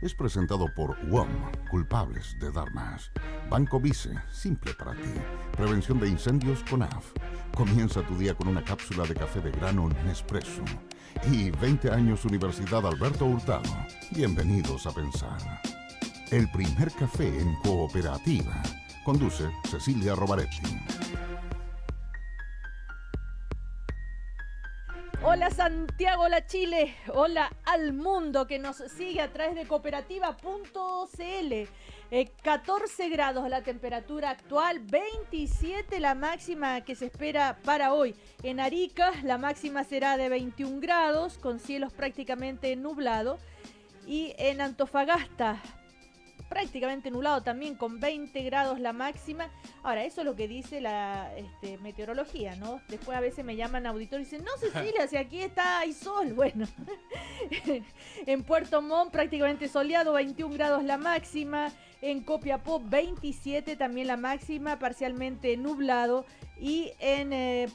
es presentado por WOM, culpables de dar más. Banco Vice, simple para ti. Prevención de incendios con AF. Comienza tu día con una cápsula de café de grano Nespresso. Y 20 años Universidad Alberto Hurtado. Bienvenidos a pensar. El primer café en cooperativa. Conduce Cecilia Rovaretti. Hola Santiago, hola Chile, hola al mundo que nos sigue a través de cooperativa.cl. 14 grados la temperatura actual, 27 la máxima que se espera para hoy. En Arica la máxima será de 21 grados con cielos prácticamente nublados. Y en Antofagasta prácticamente nublado también con 20 grados la máxima. Ahora, eso es lo que dice la meteorología, ¿no? Después a veces me llaman auditores y dicen, no Cecilia, si aquí hay sol. Bueno, en Puerto Montt prácticamente soleado, 21 grados la máxima. En Copiapó 27 también la máxima, parcialmente nublado. Y en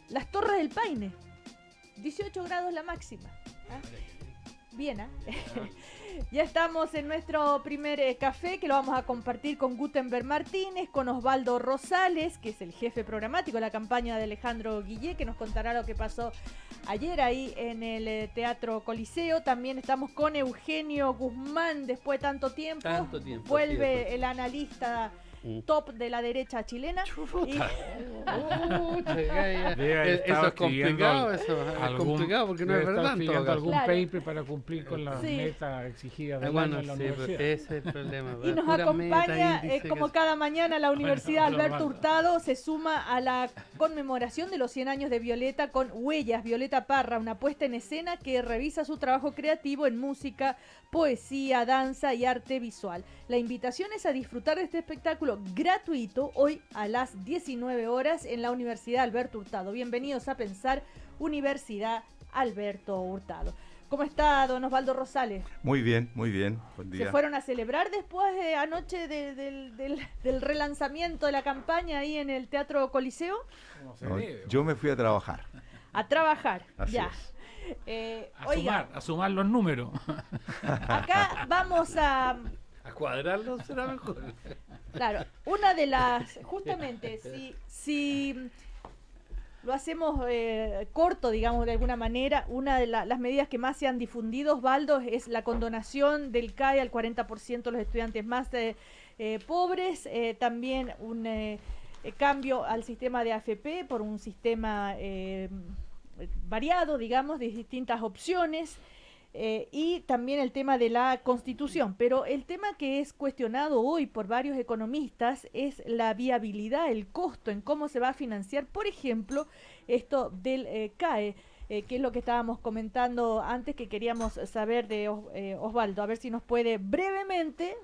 las Torres del Paine 18 grados la máxima. ¿Ah? Bien, ¿eh? Ya estamos en nuestro primer café que lo vamos a compartir con Gutenberg Martínez, con Osvaldo Rosales, que es el jefe programático de la campaña de Alejandro Guillé, que nos contará lo que pasó ayer ahí en el Teatro Coliseo. También estamos con Eugenio Guzmán, después de tanto tiempo. Vuelve el analista top de la derecha chilena. Eso es complicado, es complicado porque no es verdad. Algún paper para cumplir con la meta exigida de la universidad. Ese es el problema. Y nos acompaña, como cada mañana, la Universidad Alberto Hurtado se suma a la conmemoración de los 100 años de Violeta con Huellas. Violeta Parra, una puesta en escena que revisa su trabajo creativo en música, poesía, danza y arte visual. La invitación es a disfrutar de este espectáculo gratuito hoy a las 19 horas en la Universidad Alberto Hurtado. Bienvenidos a Pensar, Universidad Alberto Hurtado. ¿Cómo está don Osvaldo Rosales? Muy bien, muy bien. Buen día. ¿Se fueron a celebrar después de anoche del relanzamiento de la campaña ahí en el Teatro Coliseo? No, yo me fui a trabajar. A trabajar, así ya. Es. A sumar los números. Acá vamos a cuadrarlo será mejor. Claro, una de las, justamente, si lo hacemos corto, digamos, de alguna manera, una de las medidas que más se han difundido, Osvaldo, es la condonación del CAE al 40% de los estudiantes más pobres, también un cambio al sistema de AFP por un sistema variado, digamos, de distintas opciones. Y también el tema de la Constitución, pero el tema que es cuestionado hoy por varios economistas es la viabilidad, el costo en cómo se va a financiar, por ejemplo, esto del CAE, que es lo que estábamos comentando antes, que queríamos saber de Osvaldo, a ver si nos puede brevemente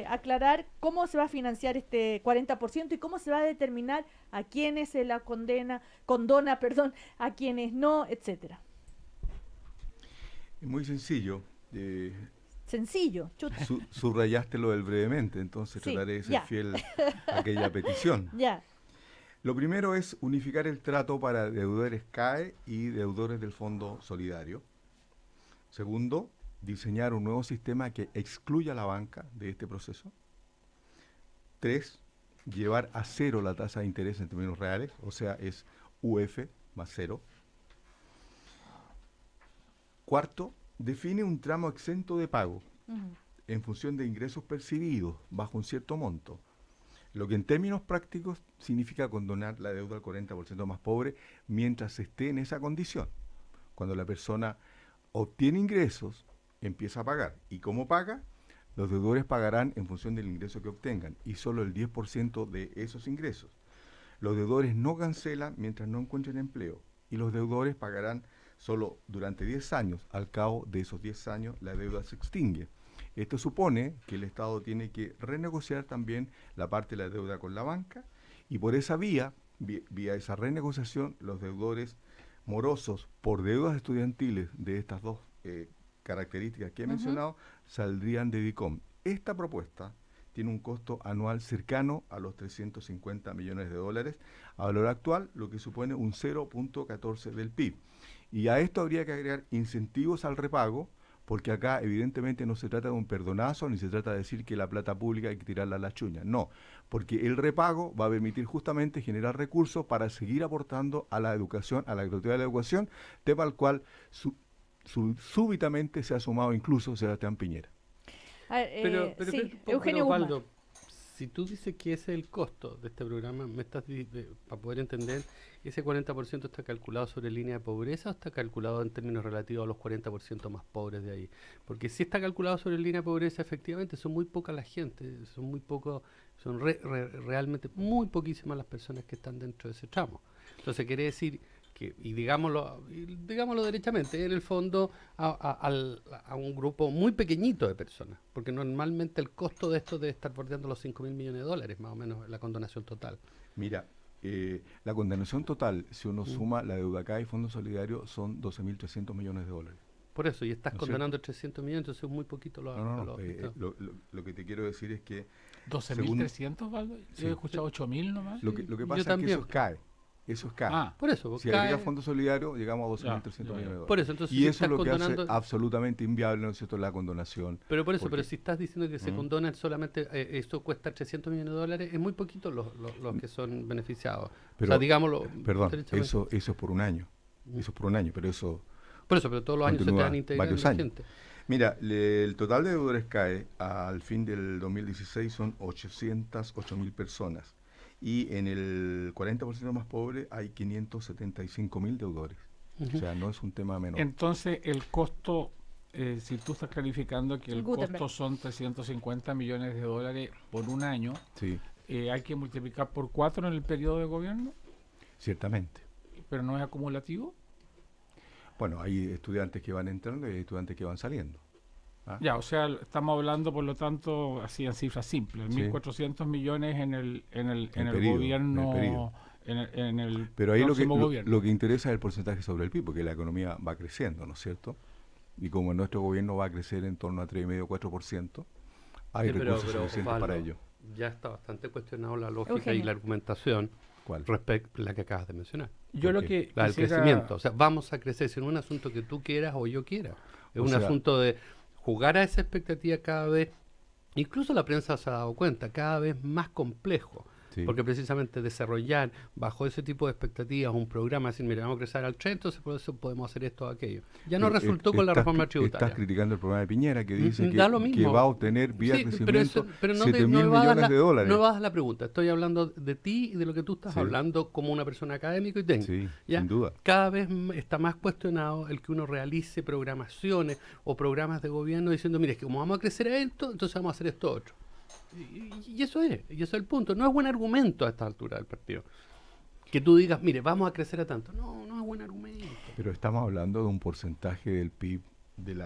aclarar cómo se va a financiar este 40% y cómo se va a determinar a quienes se la condona, a quienes no, etcétera. Muy sencillo. Sencillo, chuta. Subrayaste lo del brevemente, entonces sí, trataré de ser fiel a aquella petición. Ya. Lo primero es unificar el trato para deudores CAE y deudores del Fondo Solidario. Segundo, diseñar un nuevo sistema que excluya a la banca de este proceso. 3, llevar a cero la tasa de interés en términos reales, o sea, es UF más cero. Cuarto, define un tramo exento de pago en función de ingresos percibidos bajo un cierto monto, lo que en términos prácticos significa condonar la deuda al 40% más pobre mientras esté en esa condición. Cuando la persona obtiene ingresos, empieza a pagar. ¿Y cómo paga? Los deudores pagarán en función del ingreso que obtengan y solo el 10% de esos ingresos. Los deudores no cancelan mientras no encuentren empleo y los deudores pagarán solo durante 10 años. Al cabo de esos 10 años la deuda se extingue. Esto supone que el Estado tiene que renegociar también la parte de la deuda con la banca y por esa vía esa renegociación, los deudores morosos por deudas estudiantiles de estas dos características que he mencionado saldrían de DICOM. Esta propuesta tiene un costo anual cercano a los 350 millones de dólares a valor actual, lo que supone un 0.14 del PIB. Y a esto habría que agregar incentivos al repago porque acá evidentemente no se trata de un perdonazo, ni se trata de decir que la plata pública hay que tirarla a la chuña, no, porque el repago va a permitir justamente generar recursos para seguir aportando a la educación, a la gratuidad de la educación, tema al cual súbitamente se ha sumado incluso Sebastián Piñera. Pero Eugenio Osvaldo, si tú dices que ese es el costo de este programa, para poder entender, ¿ese 40% está calculado sobre línea de pobreza o está calculado en términos relativos a los 40% más pobres de ahí? Porque si está calculado sobre línea de pobreza, efectivamente, son muy poca la gente, son muy pocos, son realmente muy poquísimas las personas que están dentro de ese tramo. Entonces quiere decir que, y digámoslo derechamente, en el fondo a un grupo muy pequeñito de personas, porque normalmente el costo de esto debe estar bordeando los 5.000 millones de dólares, más o menos, la condonación total. Mira, la condonación total, si uno suma la deuda acá y Fondo Solidario, son 12.300 millones de dólares. Por eso, y estás condonando 300 millones, entonces es muy poquito lo que te quiero decir es que... 12.300, Valdo. Yo he escuchado 8.000 nomás. Lo que pasa es que eso es cae. Por eso. Si agrega Fondo Solidario, llegamos a 12.300 millones de dólares. Por eso, entonces, y eso es lo que hace absolutamente inviable, ¿no es cierto?, la condonación. Pero por eso, pero si estás diciendo que se condonan solamente, esto cuesta 300 millones de dólares, es muy poquito los que son beneficiados. Pero, o sea, digámoslo... Perdón, eso es por un año. Eso es por un año, pero eso... Por eso, pero todos los años se te van integrando la gente. Mira, el total de deudores CAE al fin del 2016 son 808.000 personas. Y en el 40% más pobre hay 575.000 deudores. O sea, no es un tema menor. Entonces, el costo, si tú estás clarificando que el costo son 350 millones de dólares por un año, sí. ¿Hay que multiplicar por 4 en el periodo de gobierno? Ciertamente. ¿Pero no es acumulativo? Bueno, hay estudiantes que van entrando y hay estudiantes que van saliendo. Ya, o sea, estamos hablando, por lo tanto, así en cifras simples, 1.400 millones en el gobierno, en el pero ahí gobierno. Lo que interesa es el porcentaje sobre el PIB, porque la economía va creciendo, ¿no es cierto? Y como nuestro gobierno va a crecer en torno a 3,5-4%, hay recursos suficientes Osvaldo, para ello. Ya está bastante cuestionado la lógica y la argumentación respecto a la que acabas de mencionar. Yo lo que la del crecimiento, o sea, vamos a crecer, si no es un asunto que tú quieras o yo quiera, es un asunto de jugar a esa expectativa cada vez, incluso la prensa se ha dado cuenta, cada vez más complejo. Sí. Porque precisamente desarrollar bajo ese tipo de expectativas un programa, decir, mira, vamos a crecer al 3, entonces por eso podemos hacer esto o aquello. Ya no resultó con la reforma tributaria. Estás criticando el programa de Piñera que dice que va a obtener vía crecimiento pero 7.000 millones de dólares. No vas a la pregunta, estoy hablando de ti y de lo que tú estás hablando como una persona académica y técnica. Sí, sin duda. Cada vez está más cuestionado el que uno realice programaciones o programas de gobierno diciendo, mire, es que como vamos a crecer esto, entonces vamos a hacer esto otro. Y eso es el punto. No es buen argumento a esta altura del partido que tú digas, mire, vamos a crecer a tanto. No es buen argumento. Pero estamos hablando de un porcentaje del PIB del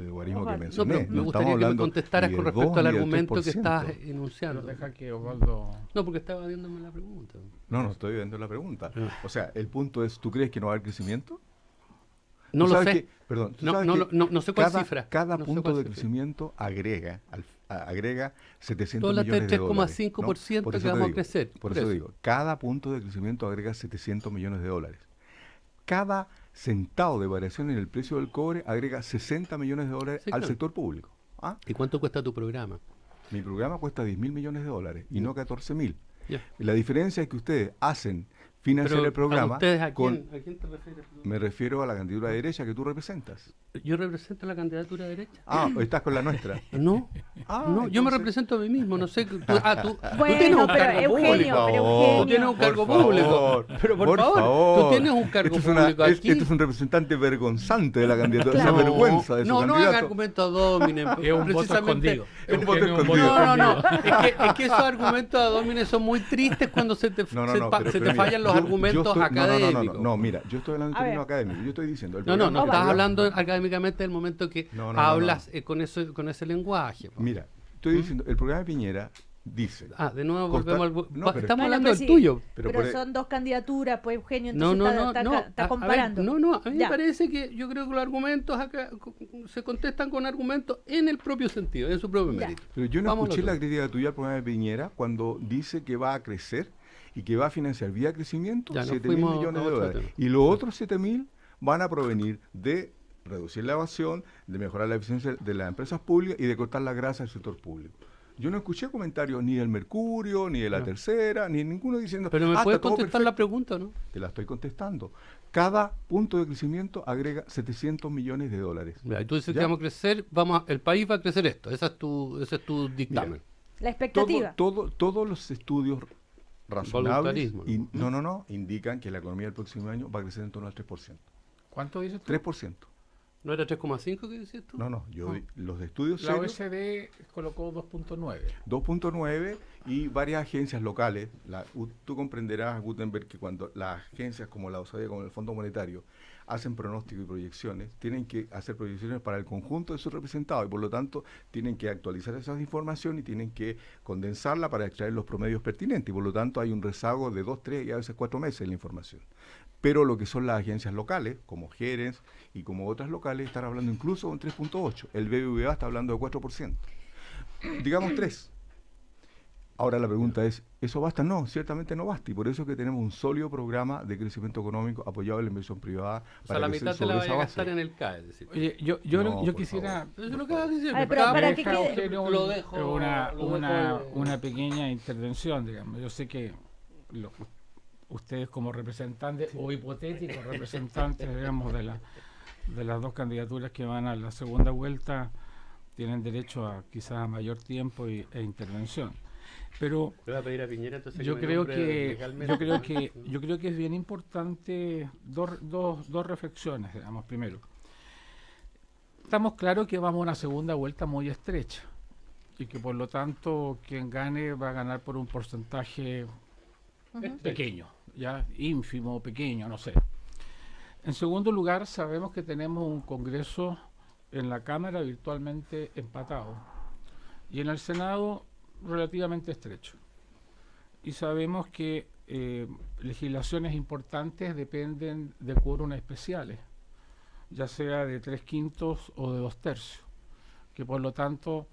logaritmo que mencioné. No, pero me gustaría que me contestaras con respecto al argumento que estás enunciando. Deja que Osvaldo... No, porque estaba viéndome la pregunta. No estoy viendo la pregunta. O sea, el punto es, ¿tú crees que no va a haber crecimiento? No lo sé. No sé cuál cifra. Cada punto de crecimiento agrega 700 millones de dólares. 3,5% que vamos a crecer. Por eso digo, cada punto de crecimiento agrega 700 millones de dólares. Cada centavo de variación en el precio del cobre agrega 60 millones de dólares al sector público. ¿Y cuánto cuesta tu programa? Mi programa cuesta 10.000 millones de dólares y no 14.000. La diferencia es que ustedes hacen financiar el programa. ¿A quién te refieres? Me refiero a la candidatura de derecha que tú representas. ¿Yo represento la candidatura de derecha? ¿Estás con la nuestra? No, yo me represento a mí mismo, no sé. Tú bueno, tienes un cargo Eugenio, público. Tú tienes un cargo público. Pero por favor, tú tienes un cargo público aquí. Este es un representante vergonzante de la candidatura. Claro. Esa vergüenza de su candidato. No haga argumentos ad hominem. Es un voto escondido. Es un voto escondido. No. Es que esos argumentos ad hominem son muy tristes cuando se te fallan los argumentos académicos. No, mira, yo estoy hablando en términos académicos. Yo estoy diciendo. No, estás hablando académicamente del momento que hablas con ese lenguaje. Mira, estoy diciendo, el programa de Piñera dice... de nuevo volvemos al... Estamos hablando del tuyo. Pero son dos candidaturas, pues Eugenio, entonces está comparando. A mí me parece que yo creo que los argumentos acá se contestan con argumentos en el propio sentido, en su propio mérito. Pero yo no escuché la crítica tuya al programa de Piñera cuando dice que va a crecer y que va a financiar vía crecimiento 7.000 millones de dólares. Y los otros 7.000 van a provenir de reducir la evasión, de mejorar la eficiencia de las empresas públicas y de cortar la grasa del sector público. Yo no escuché comentarios ni del Mercurio, ni de la Tercera, ni ninguno diciendo... Pero me puedes contestar perfecto. la pregunta, ¿no? Te la estoy contestando. Cada punto de crecimiento agrega $700 millones. Mira, tú dices ¿Ya? que vamos a crecer, el país va a crecer esto. Ese es tu dictamen. Mira, La expectativa. todos los estudios razonables Voluntarismo, ¿no? indican que la economía del próximo año va a crecer en torno al 3%. ¿Cuánto dices tú? 3%. ¿No era 3,5 que decías tú? No, los estudios La serios, OECD colocó 2.9. 2.9 y varias agencias locales. Tú comprenderás, Gutenberg, que cuando las agencias como la OCDE, como el Fondo Monetario, hacen pronósticos y proyecciones, tienen que hacer proyecciones para el conjunto de sus representados y por lo tanto tienen que actualizar esa información y tienen que condensarla para extraer los promedios pertinentes y por lo tanto hay un rezago de 2, 3 y a veces 4 meses en la información. Pero lo que son las agencias locales, como Jerez y como otras locales, están hablando incluso de un 3.8. El BBVA está hablando de 4%. Digamos 3%. Ahora la pregunta es, ¿eso basta? No, ciertamente no basta. Y por eso es que tenemos un sólido programa de crecimiento económico apoyado en la inversión privada. O sea, la mitad te la vaya a gastar en el CAE. Es decir. Oye, yo quisiera... Eso es lo que vas a decir. Ay, pero para que quede... Eugenio, lo dejo, una pequeña intervención, digamos. Yo sé que ustedes como representantes o hipotéticos representantes, digamos, de las dos candidaturas que van a la segunda vuelta tienen derecho a quizás a mayor tiempo e intervención. Pero Le voy a pedir a Piñera, entonces, yo creo que es bien importante dos reflexiones, digamos. Primero, estamos claros que vamos a una segunda vuelta muy estrecha y que por lo tanto quien gane va a ganar por un porcentaje pequeño, ya ínfimo, pequeño, no sé. En segundo lugar, sabemos que tenemos un Congreso en la Cámara virtualmente empatado y en el Senado relativamente estrecho. Y sabemos que legislaciones importantes dependen de quórum especiales, ya sea de 3/5 o de 2/3, que por lo tanto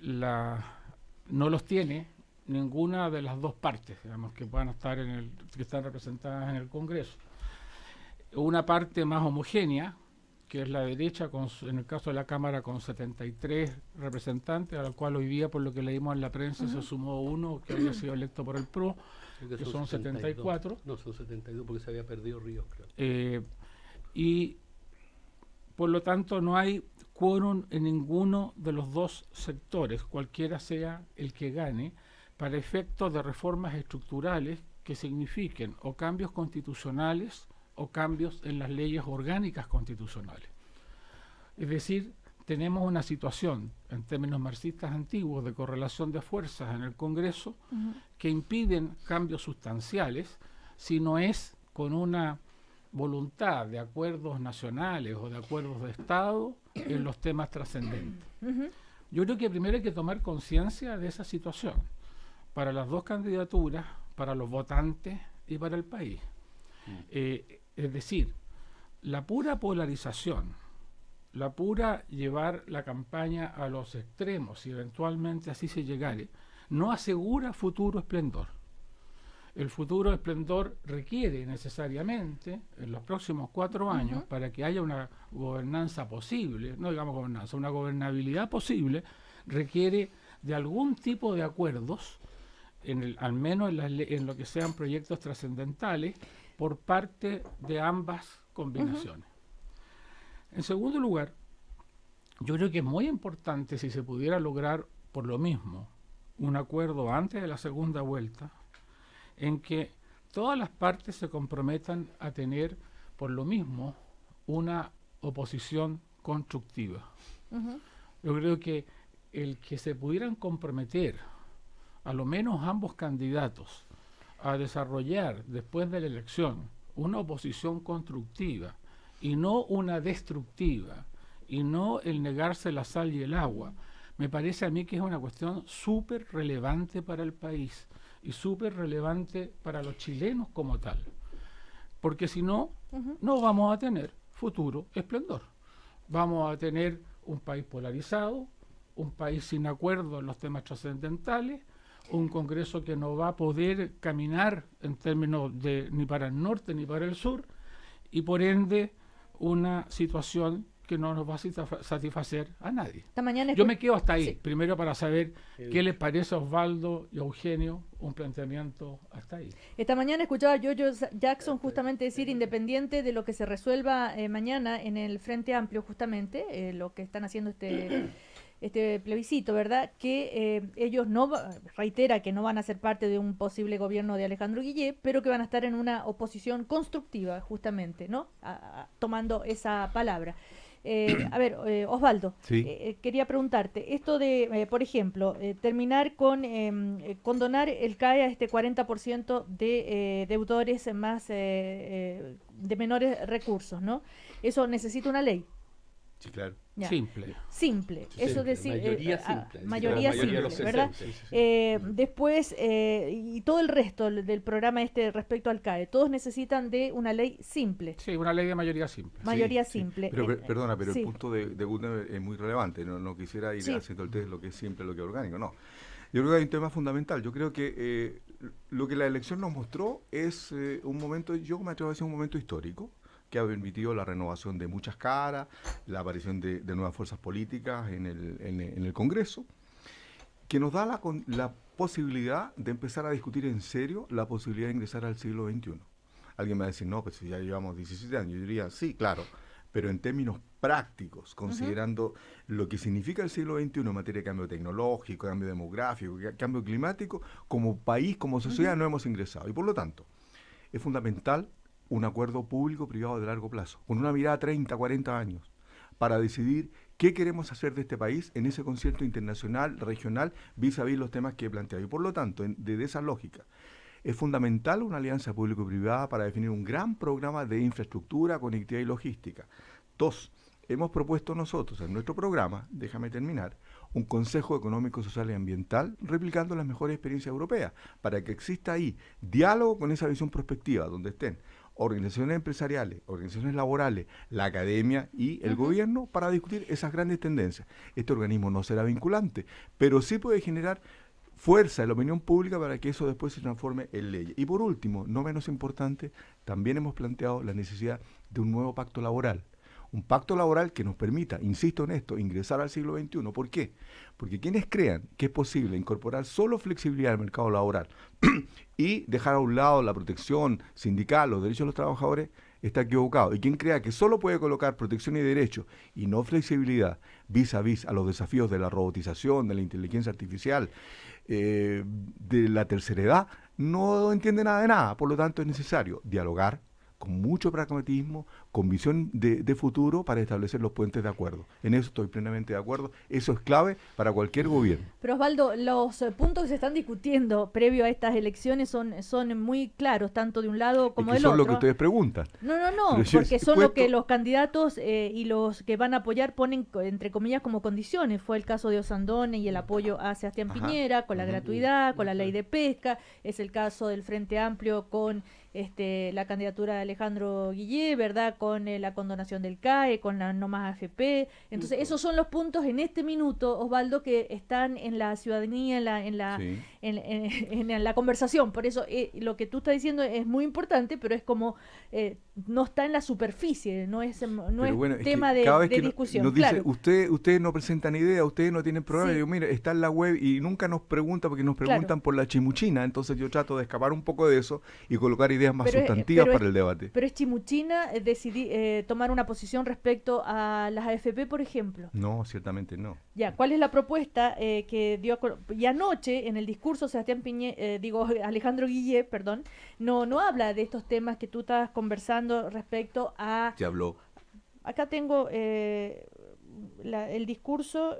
no los tiene ninguna de las dos partes, digamos, que van a estar que están representadas en el Congreso. Una parte más homogénea, que es la derecha, en el caso de la Cámara con 73 representantes, a la cual hoy día, por lo que leímos en la prensa, se sumó uno que había sido electo por el PRO, que son 74. No, son 72 porque se había perdido Ríos, creo. Y por lo tanto no hay quórum en ninguno de los dos sectores, cualquiera sea el que gane, para efectos de reformas estructurales que signifiquen o cambios constitucionales o cambios en las leyes orgánicas constitucionales. Es decir, tenemos una situación, en términos marxistas antiguos, de correlación de fuerzas en el Congreso que impiden cambios sustanciales si no es con una voluntad de acuerdos nacionales o de acuerdos de Estado en los temas trascendentes. Yo creo que primero hay que tomar conciencia de esa situación para las dos candidaturas, para los votantes y para el país. Es decir, la pura polarización, la pura llevar la campaña a los extremos, si eventualmente así se llegare, no asegura futuro esplendor. El futuro esplendor requiere necesariamente, en los próximos 4 años, para que haya una gobernanza posible, no digamos gobernanza, una gobernabilidad posible, requiere de algún tipo de acuerdos, al menos en lo que sean proyectos trascendentales, por parte de ambas combinaciones. En segundo lugar, yo creo que es muy importante si se pudiera lograr por lo mismo un acuerdo antes de la segunda vuelta, en que todas las partes se comprometan a tener por lo mismo una oposición constructiva. Yo creo que el que se pudieran comprometer, a lo menos ambos candidatos, a desarrollar después de la elección una oposición constructiva y no una destructiva y no el negarse la sal y el agua, me parece a mí que es una cuestión súper relevante para el país y súper relevante para los chilenos como tal, porque si no, no vamos a tener futuro esplendor. Vamos a tener un país polarizado, un país sin acuerdo en los temas trascendentales, un Congreso que no va a poder caminar en términos de ni para el norte ni para el sur, y por ende una situación que no nos va a satisfacer a nadie. Esta mañana Yo me quedo hasta ahí, sí. primero para saber qué les parece a Osvaldo y a Eugenio un planteamiento hasta ahí. Esta mañana escuchaba a Jojo Jackson justamente decir, independiente de lo que se resuelva mañana en el Frente Amplio, justamente, lo que están haciendo este plebiscito, ¿verdad? Que ellos reitera que no van a ser parte de un posible gobierno de Alejandro Guillé, pero que van a estar en una oposición constructiva, justamente, ¿no? Tomando esa palabra. A ver, Osvaldo, Sí. quería preguntarte, esto de, por ejemplo, terminar con condonar el CAE a este 40% de deudores más de menores recursos, ¿no? Eso necesita una ley. Sí, claro. Ya. Simple. Simple, eso es decir, mayoría simple. mayoría Sí, la mayoría simple, de los ¿verdad? 60, Después, y todo el resto del programa respecto al CAE, todos necesitan de una ley simple. Sí, una ley de mayoría simple. Mayoría Sí, sí. simple. Pero perdona, pero sí. el punto de Gutner es muy relevante. No quisiera ir Sí. haciendo el test de lo que es simple, lo que es orgánico. No. Yo creo que hay un tema fundamental. Yo creo que lo que la elección nos mostró es un momento, yo me atrevo a decir un momento histórico, que ha permitido la renovación de muchas caras, la aparición de nuevas fuerzas políticas en el Congreso, que nos da la posibilidad de empezar a discutir en serio la posibilidad de ingresar al siglo XXI. Alguien me va a decir, no, pues si ya llevamos 17 años. Yo diría, sí, claro, pero en términos prácticos, considerando lo que significa el siglo XXI en materia de cambio tecnológico, cambio demográfico, cambio climático, como país, como sociedad no hemos ingresado. Y por lo tanto, es fundamental un acuerdo público-privado de largo plazo, con una mirada a 30, 40 años, para decidir qué queremos hacer de este país en ese concierto internacional, regional, vis a vis los temas que he planteado. Y por lo tanto, desde esa lógica, es fundamental una alianza público-privada para definir un gran programa de infraestructura, conectividad y logística. 2. Hemos propuesto nosotros en nuestro programa, déjame terminar, un Consejo Económico, Social y Ambiental, replicando las mejores experiencias europeas, para que exista ahí diálogo con esa visión prospectiva, donde estén organizaciones empresariales, organizaciones laborales, la academia y el gobierno para discutir esas grandes tendencias. Este organismo no será vinculante, pero sí puede generar fuerza en la opinión pública para que eso después se transforme en ley. Y por último, no menos importante, también hemos planteado la necesidad de un nuevo pacto laboral. Un pacto laboral que nos permita, insisto en esto, ingresar al siglo XXI. ¿Por qué? Porque quienes crean que es posible incorporar solo flexibilidad al mercado laboral y dejar a un lado la protección sindical, los derechos de los trabajadores, está equivocado. Y quien crea que solo puede colocar protección y derechos y no flexibilidad vis a vis a los desafíos de la robotización, de la inteligencia artificial, de la tercera edad, no entiende nada de nada. Por lo tanto, es necesario dialogar con mucho pragmatismo, con visión de futuro para establecer los puentes de acuerdo. En eso estoy plenamente de acuerdo. Eso es clave para cualquier gobierno. Pero Osvaldo, los puntos que se están discutiendo previo a estas elecciones son muy claros, tanto de un lado como del son otro. lo que ustedes preguntan. No, Pero yo porque he son lo que puesto- los candidatos y los que van a apoyar ponen, entre comillas, como condiciones. Fue el caso de Osandone y el apoyo a Sebastián Ajá. Piñera, con la gratuidad, con la ley de pesca. Es el caso del Frente Amplio con la candidatura de Alejandro Guillé, ¿verdad? Con la condonación del CAE, con la no más AFP. Entonces, esos son los puntos en este minuto, Osvaldo, que están en la ciudadanía, Sí. en la conversación. Por eso lo que tú estás diciendo es muy importante, pero es como no está en la superficie, no es Pero bueno, es tema que de, cada vez de que discusión. nos dice, Claro. ustedes no presentan ideas, ustedes no tienen programa. Sí. Yo digo, mire, está en la web y nunca nos pregunta porque nos Claro. preguntan por la chimuchina. Entonces yo trato de escapar un poco de eso y colocar ideas más Pero, sustantivas pero para el debate. Pero es chimuchina tomar una posición respecto a las AFP, por ejemplo. No, ciertamente no. Ya, ¿cuál es la propuesta que dio y anoche en el discurso Sebastián Alejandro Guillé, perdón, no habla de estos temas que tú estabas conversando respecto a... Se habló. Acá tengo el discurso,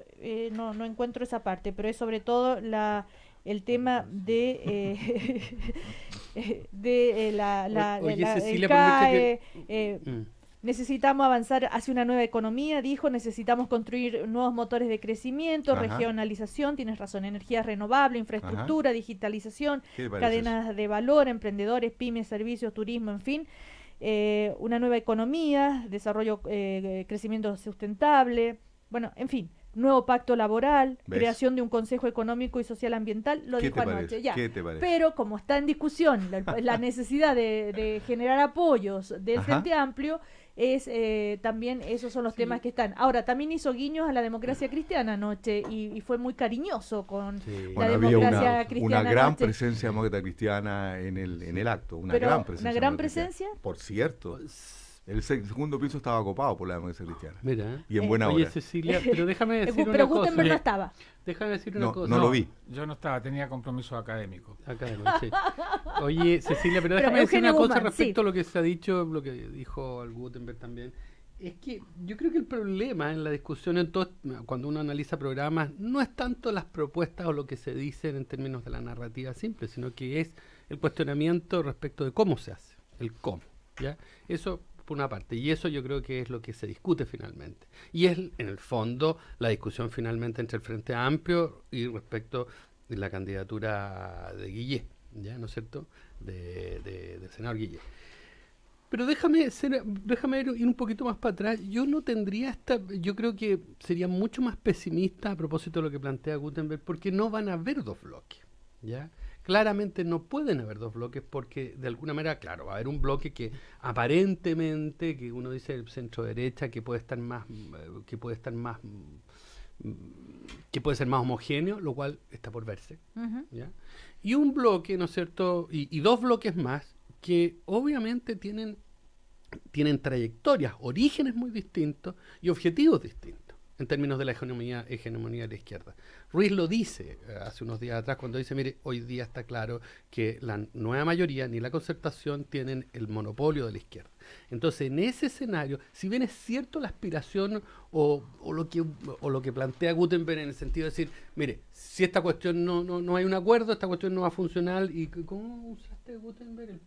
no encuentro esa parte, pero es sobre todo el tema de Oye, el Cecilia, CAE, Mm. necesitamos avanzar hacia una nueva economía, dijo, necesitamos construir nuevos motores de crecimiento, Ajá. regionalización, tienes razón, energías renovables, infraestructura, digitalización, ¿Qué le parece cadenas de valor, emprendedores, pymes, servicios, turismo, en fin. Una nueva economía, desarrollo, crecimiento sustentable, bueno, en fin, nuevo pacto laboral, ¿Ves? creación de un Consejo Económico y Social Ambiental, lo ¿Qué dijo te anoche. parece? Ya. ¿Qué te parece? Pero como está en discusión la necesidad de generar apoyos del Ajá. Frente Amplio, es también esos son los temas que están. Ahora, también hizo guiños a la democracia cristiana anoche y fue muy cariñoso con Sí. la Bueno, había democracia una cristiana gran anoche. presencia demócrata cristiana en el acto, una Pero, gran presencia. ¿una gran demócrata cristiana. presencia? Por cierto, el segundo piso estaba ocupado por la democracia cristiana. Mira. Y en buena Oye, hora. Cecilia, pero déjame decir Pero una Gutenberg no cosa. estaba. Déjame decir una No, cosa. no lo vi. Yo no estaba, tenía compromiso académico. Acá, sí. Oye, Cecilia, pero Pero déjame decir Eugenio una cosa Guzmán, respecto sí. a lo que se ha dicho, lo que dijo al Gutenberg también. Es que yo creo que el problema en la discusión, cuando uno analiza programas, no es tanto las propuestas o lo que se dicen en términos de la narrativa simple, sino que es el cuestionamiento respecto de cómo se hace, el cómo. ¿Ya? Eso por una parte, y eso yo creo que es lo que se discute finalmente. Y es, en el fondo, la discusión finalmente entre el Frente Amplio y respecto de la candidatura de Guillé, ¿ya? ¿No es cierto?, del senador Guillé. Pero déjame ir un poquito más para atrás. Yo no tendría yo creo que sería mucho más pesimista a propósito de lo que plantea Gutenberg, porque no van a haber dos bloques, ¿ya? Claramente no pueden haber dos bloques porque de alguna manera, claro, va a haber un bloque que aparentemente, que uno dice el centro derecha, que puede ser más homogéneo, lo cual está por verse, Ujú. ¿ya? Y un bloque, ¿no es cierto?, y dos bloques más que obviamente tienen trayectorias, orígenes muy distintos y objetivos distintos en términos de la hegemonía de la izquierda. Ruiz lo dice hace unos días atrás cuando dice, mire, hoy día está claro que la nueva mayoría ni la Concertación tienen el monopolio de la izquierda. Entonces, en ese escenario, si bien es cierto la aspiración o lo que plantea Gutenberg en el sentido de decir, mire, si esta cuestión no hay un acuerdo, esta cuestión no va a funcionar, y ¿cómo usaste Gutenberg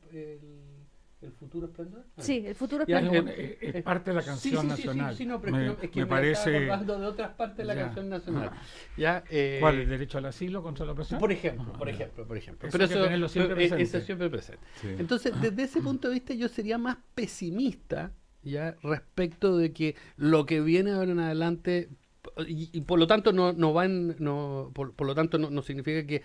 el futuro esplendor? Sí, el futuro Ya, esplendor. Es parte de la canción nacional. Sí, no, pero me, es que me me parece. estaba acordando de otras partes de la Ya. canción nacional. Ajá. ¿Ya? ¿Cuál? ¿El derecho al asilo contra la opresión? Por ejemplo. Eso Pero hay que tenerlo siempre presente. eso siempre presente. Sí. Entonces, desde ese punto de vista, yo sería más pesimista, ya, respecto de que lo que viene ahora en adelante, y por lo tanto por lo tanto no significa que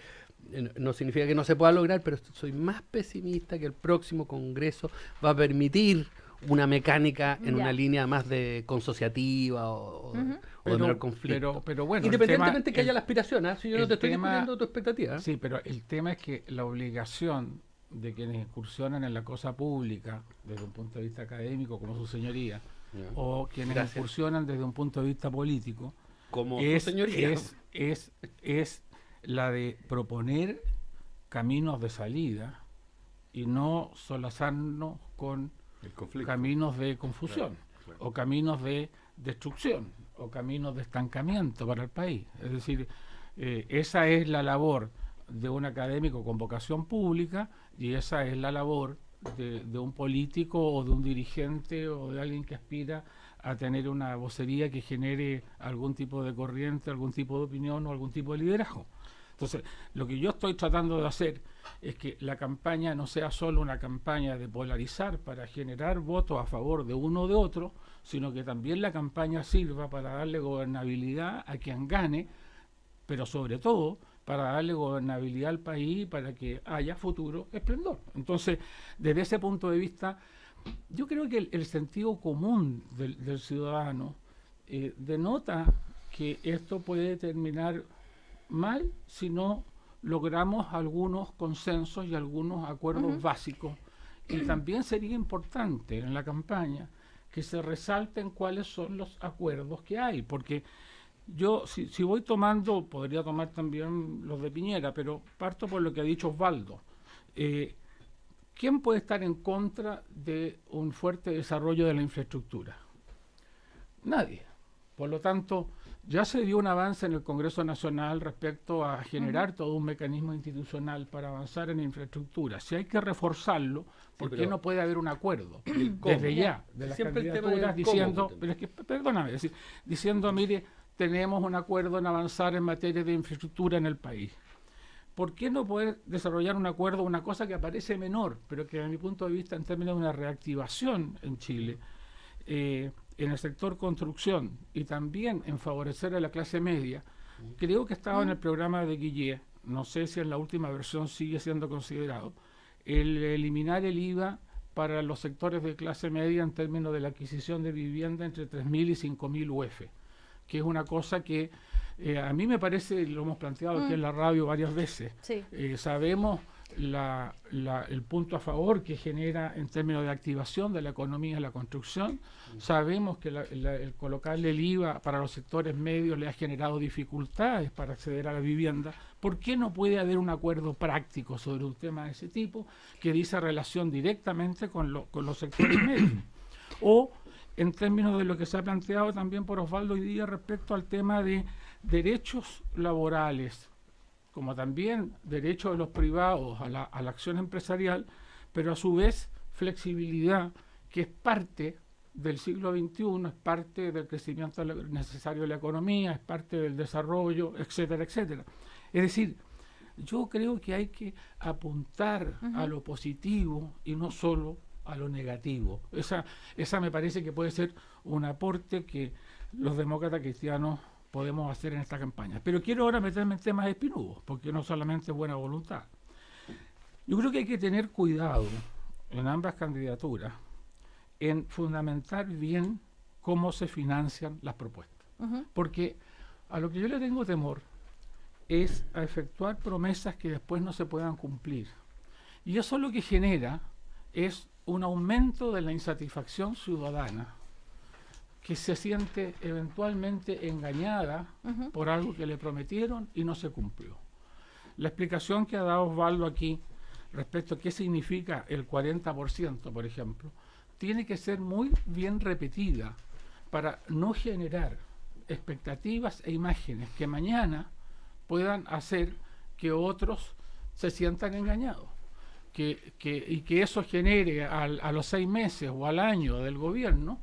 no se pueda lograr, pero soy más pesimista que el próximo Congreso va a permitir una mecánica en Ya. una línea más de consociativa o de menor conflicto. Pero bueno, independientemente que haya la aspiración, si yo no el te estoy tema- discutiendo tu expectativa. Sí, pero el tema es que la obligación de quienes incursionan en la cosa pública desde un punto de vista académico, como su señoría, Ya. o quienes Gracias. incursionan desde un punto de vista político, Como es, su señoría. es la de proponer caminos de salida y no solazarnos con El conflicto. caminos de confusión Claro. o caminos de destrucción o caminos de estancamiento para el país. Es decir, esa es la labor de un académico con vocación pública y esa es la labor de un político o de un dirigente o de alguien que aspira a tener una vocería que genere algún tipo de corriente, algún tipo de opinión o algún tipo de liderazgo. Entonces, lo que yo estoy tratando de hacer es que la campaña no sea solo una campaña de polarizar para generar votos a favor de uno o de otro, sino que también la campaña sirva para darle gobernabilidad a quien gane, pero sobre todo para darle gobernabilidad al país para que haya futuro esplendor. Entonces, desde ese punto de vista, yo creo que el sentido común del ciudadano denota que esto puede terminar mal si no logramos algunos consensos y algunos acuerdos básicos. Y también sería importante en la campaña que se resalten cuáles son los acuerdos que hay, porque yo, si voy tomando, podría tomar también los de Piñera, pero parto por lo que ha dicho Osvaldo. ¿Quién puede estar en contra de un fuerte desarrollo de la infraestructura? Nadie. Por lo tanto, ya se dio un avance en el Congreso Nacional respecto a generar todo un mecanismo institucional para avanzar en infraestructura. Si hay que reforzarlo, ¿por qué pero- no puede haber un acuerdo cómo? desde ya de las Siempre el tema candidaturas del cómo, diciendo, Gutenberg. pero es que, perdóname, es decir, diciendo, mire, tenemos un acuerdo en avanzar en materia de infraestructura en el país? ¿Por qué no poder desarrollar un acuerdo, una cosa que aparece menor, pero que desde mi punto de vista en términos de una reactivación en Chile, en el sector construcción y también en favorecer a la clase media, creo que estaba en el programa de Guillé, no sé si en la última versión sigue siendo considerado, el eliminar el IVA para los sectores de clase media en términos de la adquisición de vivienda entre 3.000 y 5.000 UF, que es una cosa que a mí me parece, lo hemos planteado aquí en la radio varias veces, Sí. Sabemos el punto a favor que genera en términos de activación de la economía y la construcción, sabemos que el colocarle el IVA para los sectores medios le ha generado dificultades para acceder a la vivienda. ¿Por qué no puede haber un acuerdo práctico sobre un tema de ese tipo que dice relación directamente con los sectores medios? O en términos de lo que se ha planteado también por Osvaldo hoy día respecto al tema de derechos laborales, como también derechos de los privados a la acción empresarial, pero a su vez flexibilidad, que es parte del siglo XXI, es parte del crecimiento necesario de la economía, es parte del desarrollo, etcétera, etcétera. Es decir, yo creo que hay que apuntar a lo positivo y no solo a lo negativo. Esa me parece que puede ser un aporte que los demócratas cristianos podemos hacer en esta campaña. Pero quiero ahora meterme en temas espinudos, porque no solamente es buena voluntad. Yo creo que hay que tener cuidado en ambas candidaturas en fundamentar bien cómo se financian las propuestas. Porque a lo que yo le tengo temor es a efectuar promesas que después no se puedan cumplir. Y eso lo que genera es un aumento de la insatisfacción ciudadana, que se siente eventualmente engañada por algo que le prometieron y no se cumplió. La explicación que ha dado Osvaldo aquí respecto a qué significa el 40%, por ejemplo, tiene que ser muy bien repetida para no generar expectativas e imágenes que mañana puedan hacer que otros se sientan engañados. Y que eso genere a los 6 meses o al año del gobierno,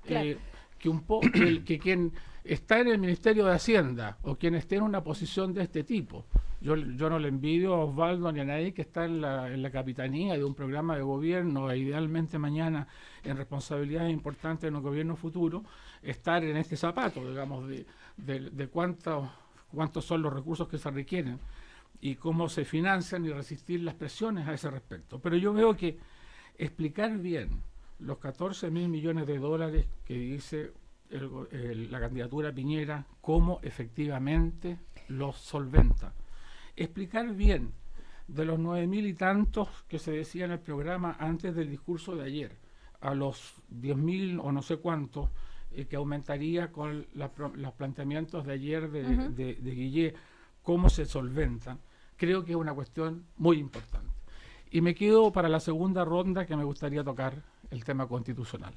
claro, que quien está en el Ministerio de Hacienda o quien esté en una posición de este tipo, yo no le envidio a Osvaldo ni a nadie que está en la capitanía de un programa de gobierno e idealmente mañana en responsabilidades importantes en un gobierno futuro, estar en este zapato, digamos, de cuántos son los recursos que se requieren y cómo se financian y resistir las presiones a ese respecto. Pero yo veo que explicar bien los 14.000 millones de dólares que dice la candidatura Piñera, cómo efectivamente los solventa. Explicar bien de los 9.000 y tantos que se decía en el programa antes del discurso de ayer, a los 10.000 o no sé cuántos que aumentaría con los planteamientos de ayer de Guillé, cómo se solventan, creo que es una cuestión muy importante. Y me quedo para la segunda ronda que me gustaría tocar el tema constitucional.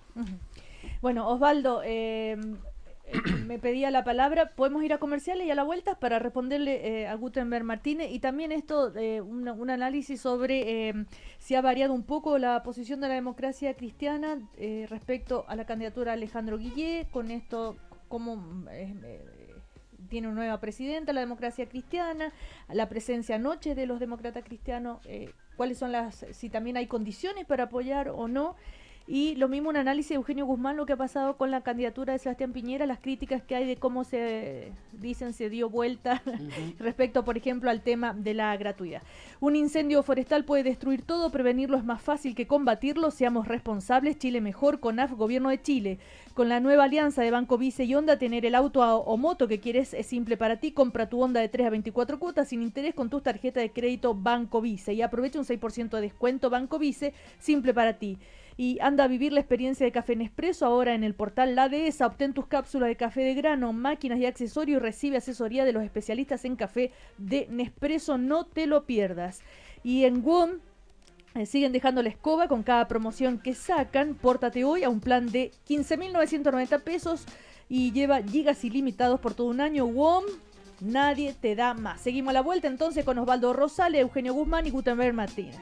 Bueno, Osvaldo, me pedía la palabra, podemos ir a comerciales y a la vuelta para responderle a Gutenberg Martínez y también esto, un análisis sobre si ha variado un poco la posición de la democracia cristiana respecto a la candidatura de Alejandro Guillé, con esto, cómo tiene una nueva presidenta, la democracia cristiana, la presencia anoche de los demócratas cristianos, cuáles son si también hay condiciones para apoyar o no. Y lo mismo un análisis de Eugenio Guzmán, lo que ha pasado con la candidatura de Sebastián Piñera, las críticas que hay de cómo se dio vuelta respecto, por ejemplo, al tema de la gratuidad. Un incendio forestal puede destruir todo, prevenirlo es más fácil que combatirlo, seamos responsables, Chile mejor, CONAF, Gobierno de Chile. Con la nueva alianza de Banco Vice y Honda, tener el auto o moto que quieres es simple para ti, compra tu Honda de 3 a 24 cuotas sin interés con tus tarjetas de crédito Banco Vice y aprovecha un 6% de descuento Banco Vice, simple para ti. Y anda a vivir la experiencia de Café Nespresso ahora en el portal La Dehesa. Obtén tus cápsulas de café de grano, máquinas y accesorios y recibe asesoría de los especialistas en café de Nespresso. No te lo pierdas. Y en WOM siguen dejando la escoba con cada promoción que sacan. Pórtate hoy a un plan de 15.990 pesos y lleva gigas ilimitados por todo un año. WOM, nadie te da más. Seguimos a la vuelta entonces con Osvaldo Rosales, Eugenio Guzmán y Gutenberg Martínez.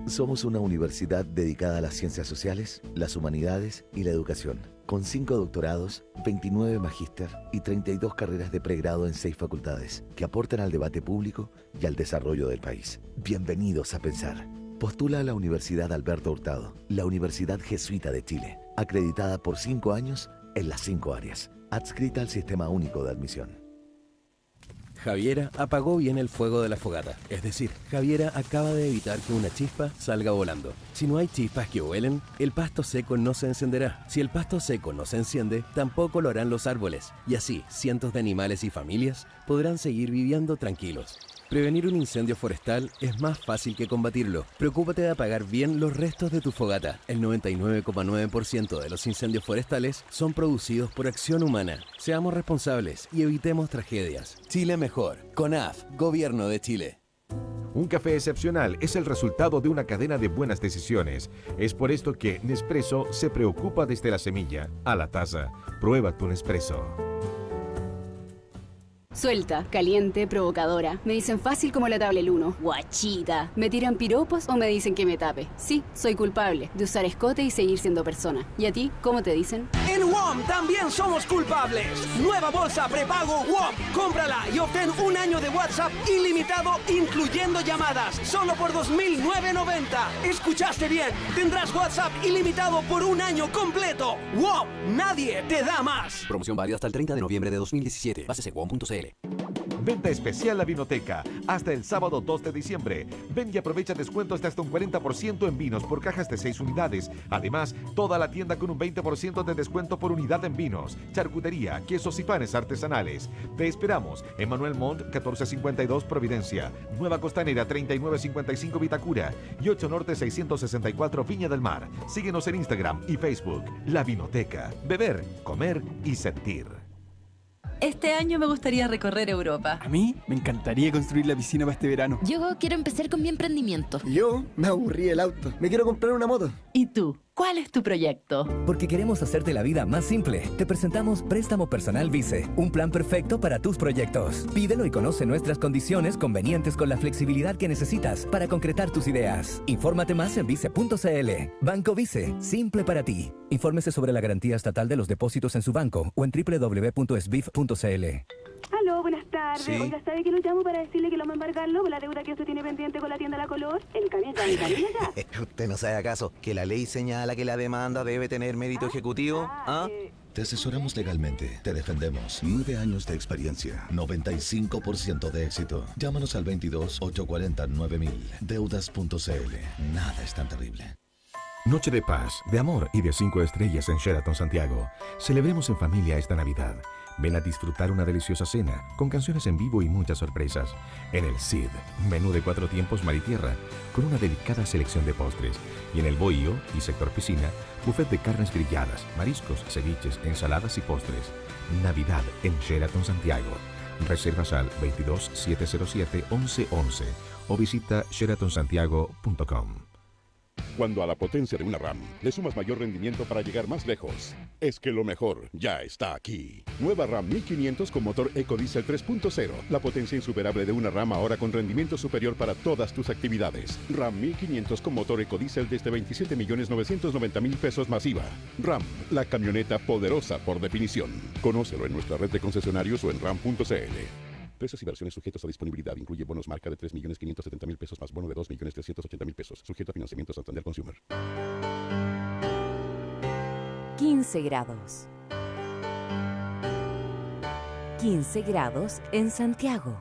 Somos una universidad dedicada a las ciencias sociales, las humanidades y la educación, con 5 doctorados, 29 magíster y 32 carreras de pregrado en 6 facultades, que aportan al debate público y al desarrollo del país. Bienvenidos a Pensar. Postula a la Universidad Alberto Hurtado, la Universidad Jesuita de Chile, acreditada por 5 años en las 5 áreas, adscrita al Sistema Único de Admisión. Javiera apagó bien el fuego de la fogata. Es decir, Javiera acaba de evitar que una chispa salga volando. Si no hay chispas que vuelen, el pasto seco no se encenderá. Si el pasto seco no se enciende, tampoco lo harán los árboles. Y así, cientos de animales y familias podrán seguir viviendo tranquilos. Prevenir un incendio forestal es más fácil que combatirlo. Preocúpate de apagar bien los restos de tu fogata. El 99,9% de los incendios forestales son producidos por acción humana. Seamos responsables y evitemos tragedias. Chile mejor. CONAF, Gobierno de Chile. Un café excepcional es el resultado de una cadena de buenas decisiones. Es por esto que Nespresso se preocupa desde la semilla a la taza. Prueba tu Nespresso. Suelta, caliente, provocadora. Me dicen fácil como la tabla el 1. Guachita. Me tiran piropos o me dicen que me tape. Sí, soy culpable de usar escote y seguir siendo persona. ¿Y a ti, cómo te dicen? En WOM también somos culpables. Nueva bolsa prepago WOM. Cómprala y obtén un año de WhatsApp ilimitado, incluyendo llamadas. Solo por $2,990. ¿Escuchaste bien? Tendrás WhatsApp ilimitado por un año completo. WOM. Nadie te da más. Promoción válida hasta el 30 de noviembre de 2017. Bases en WOM.cl. Venta especial La Vinoteca, hasta el sábado 2 de diciembre. Ven y aprovecha descuentos de hasta un 40% en vinos por cajas de 6 unidades. Además, toda la tienda con un 20% de descuento por unidad en vinos, charcutería, quesos y panes artesanales. Te esperamos en Manuel Montt, 1452 Providencia, Nueva Costanera 3955 Vitacura y 8 Norte 664 Viña del Mar. Síguenos en Instagram y Facebook. La Vinoteca. Beber, comer y sentir. Este año me gustaría recorrer Europa. A mí me encantaría construir la piscina para este verano. Yo quiero empezar con mi emprendimiento. Yo me aburrí el auto. Me quiero comprar una moto. ¿Y tú? ¿Cuál es tu proyecto? Porque queremos hacerte la vida más simple. Te presentamos Préstamo Personal Vice, un plan perfecto para tus proyectos. Pídelo y conoce nuestras condiciones convenientes con la flexibilidad que necesitas para concretar tus ideas. Infórmate más en vice.cl. Banco Vice, simple para ti. Infórmese sobre la garantía estatal de los depósitos en su banco o en www.sbif.cl. Aló, buenas tardes. Sí. Oiga, ¿sabe que lo llamo para decirle que lo vamos a embargarlo por la deuda que usted tiene pendiente con la tienda La Color? El camión ya. ¿Usted no sabe acaso que la ley señala que la demanda debe tener mérito ejecutivo? ¿Ah? Te asesoramos legalmente, te defendemos. 9 años de experiencia, 95% de éxito. Llámanos al 22 840 9000. Deudas.cl. Nada es tan terrible. Noche de paz, de amor y de 5 estrellas en Sheraton Santiago. Celebremos en familia esta Navidad. Ven a disfrutar una deliciosa cena, con canciones en vivo y muchas sorpresas. En el CID, menú de 4 tiempos mar y tierra, con una delicada selección de postres. Y en el Bohío y sector piscina, buffet de carnes grilladas, mariscos, ceviches, ensaladas y postres. Navidad en Sheraton Santiago. Reservas al 22 707 1111 o visita sheratonsantiago.com. Cuando a la potencia de una RAM le sumas mayor rendimiento para llegar más lejos, es que lo mejor ya está aquí. Nueva RAM 1500 con motor EcoDiesel 3.0. La potencia insuperable de una RAM ahora con rendimiento superior para todas tus actividades. RAM 1500 con motor EcoDiesel desde 27.990.000 pesos masiva. RAM, la camioneta poderosa por definición. Conócelo en nuestra red de concesionarios o en ram.cl. Precios y versiones sujetos a disponibilidad. Incluye bonos marca de 3.570.000 pesos más bono de 2.380.000 pesos. Sujeto a financiamiento Santander Consumer. 15 grados. 15 grados en Santiago.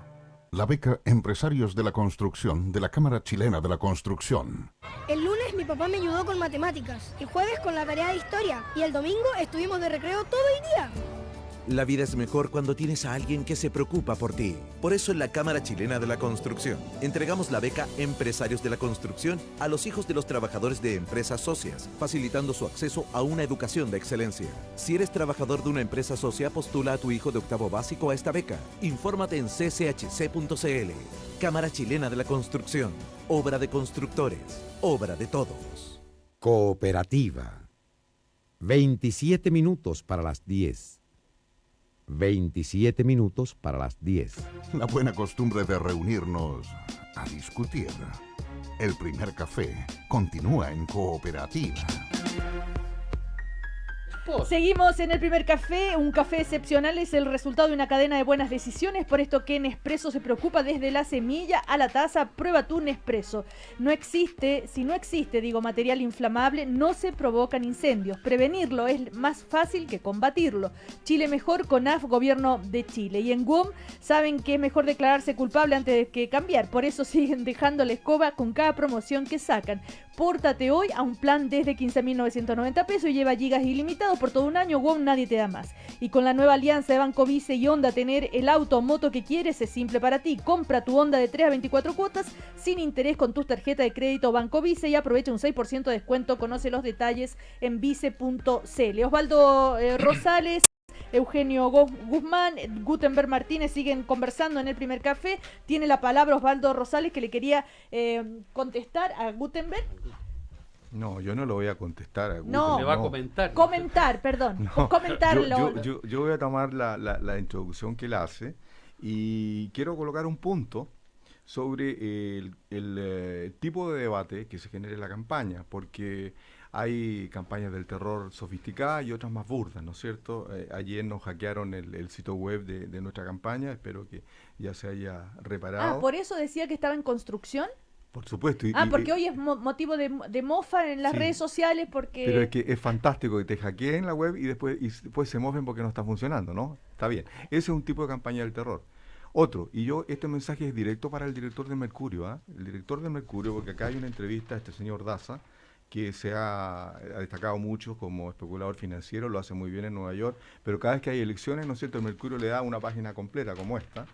La beca Empresarios de la Construcción de la Cámara Chilena de la Construcción. El lunes mi papá me ayudó con matemáticas, el jueves con la tarea de historia y el domingo estuvimos de recreo todo el día. La vida es mejor cuando tienes a alguien que se preocupa por ti. Por eso en la Cámara Chilena de la Construcción entregamos la beca Empresarios de la Construcción a los hijos de los trabajadores de empresas socias, facilitando su acceso a una educación de excelencia. Si eres trabajador de una empresa socia, postula a tu hijo de octavo básico a esta beca. Infórmate en cchc.cl. Cámara Chilena de la Construcción. Obra de constructores. Obra de todos. Cooperativa. 27 minutos para las 10. 27 minutos para las 10. La buena costumbre de reunirnos a discutir. El primer café continúa en Cooperativa. Seguimos en el primer café. Un café excepcional es el resultado de una cadena de buenas decisiones. Por esto que Nespresso se preocupa desde la semilla a la taza. Prueba tu Nespresso. Si no existe material inflamable, no se provocan incendios. Prevenirlo es más fácil que combatirlo. Chile mejor con AF, Gobierno de Chile. Y en WOM saben que es mejor declararse culpable antes de que cambiar. Por eso siguen dejando la escoba con cada promoción que sacan. Pórtate hoy a un plan desde 15.990 pesos y lleva gigas ilimitados por todo un año. WOM, nadie te da más. Y con la nueva alianza de Banco Vice y Honda, tener el auto o moto que quieres es simple para ti. Compra tu Honda de 3 a 24 cuotas sin interés con tus tarjetas de crédito Banco Vice y aprovecha un 6% de descuento. Conoce los detalles en vice.cl. Osvaldo Rosales, Eugenio Guzmán, Gutenberg Martínez siguen conversando en el primer café. Tiene la palabra Osvaldo Rosales, que le quería contestar a Gutenberg. No, yo no lo voy a contestar a Gutenberg. No, le va a comentar. Comentar, perdón. No, comentarlo. Yo voy a tomar la introducción que él hace y quiero colocar un punto sobre el tipo de debate que se genera en la campaña, porque hay campañas del terror sofisticadas y otras más burdas, ¿no es cierto? Ayer nos hackearon el sitio web de nuestra campaña, espero que ya se haya reparado. ¿Por eso decía que estaba en construcción? Por supuesto. Porque hoy es motivo de mofa en las redes sociales porque... Pero es que es fantástico que te hackeen la web y después se mofen porque no está funcionando, ¿no? Está bien. Ese es un tipo de campaña del terror. Otro, este mensaje es directo para el director de Mercurio, ¿ah? El director de Mercurio, porque acá hay una entrevista a este señor Daza, que se ha destacado mucho como especulador financiero, lo hace muy bien en Nueva York, pero cada vez que hay elecciones, ¿no es cierto?, el Mercurio le da una página completa como esta.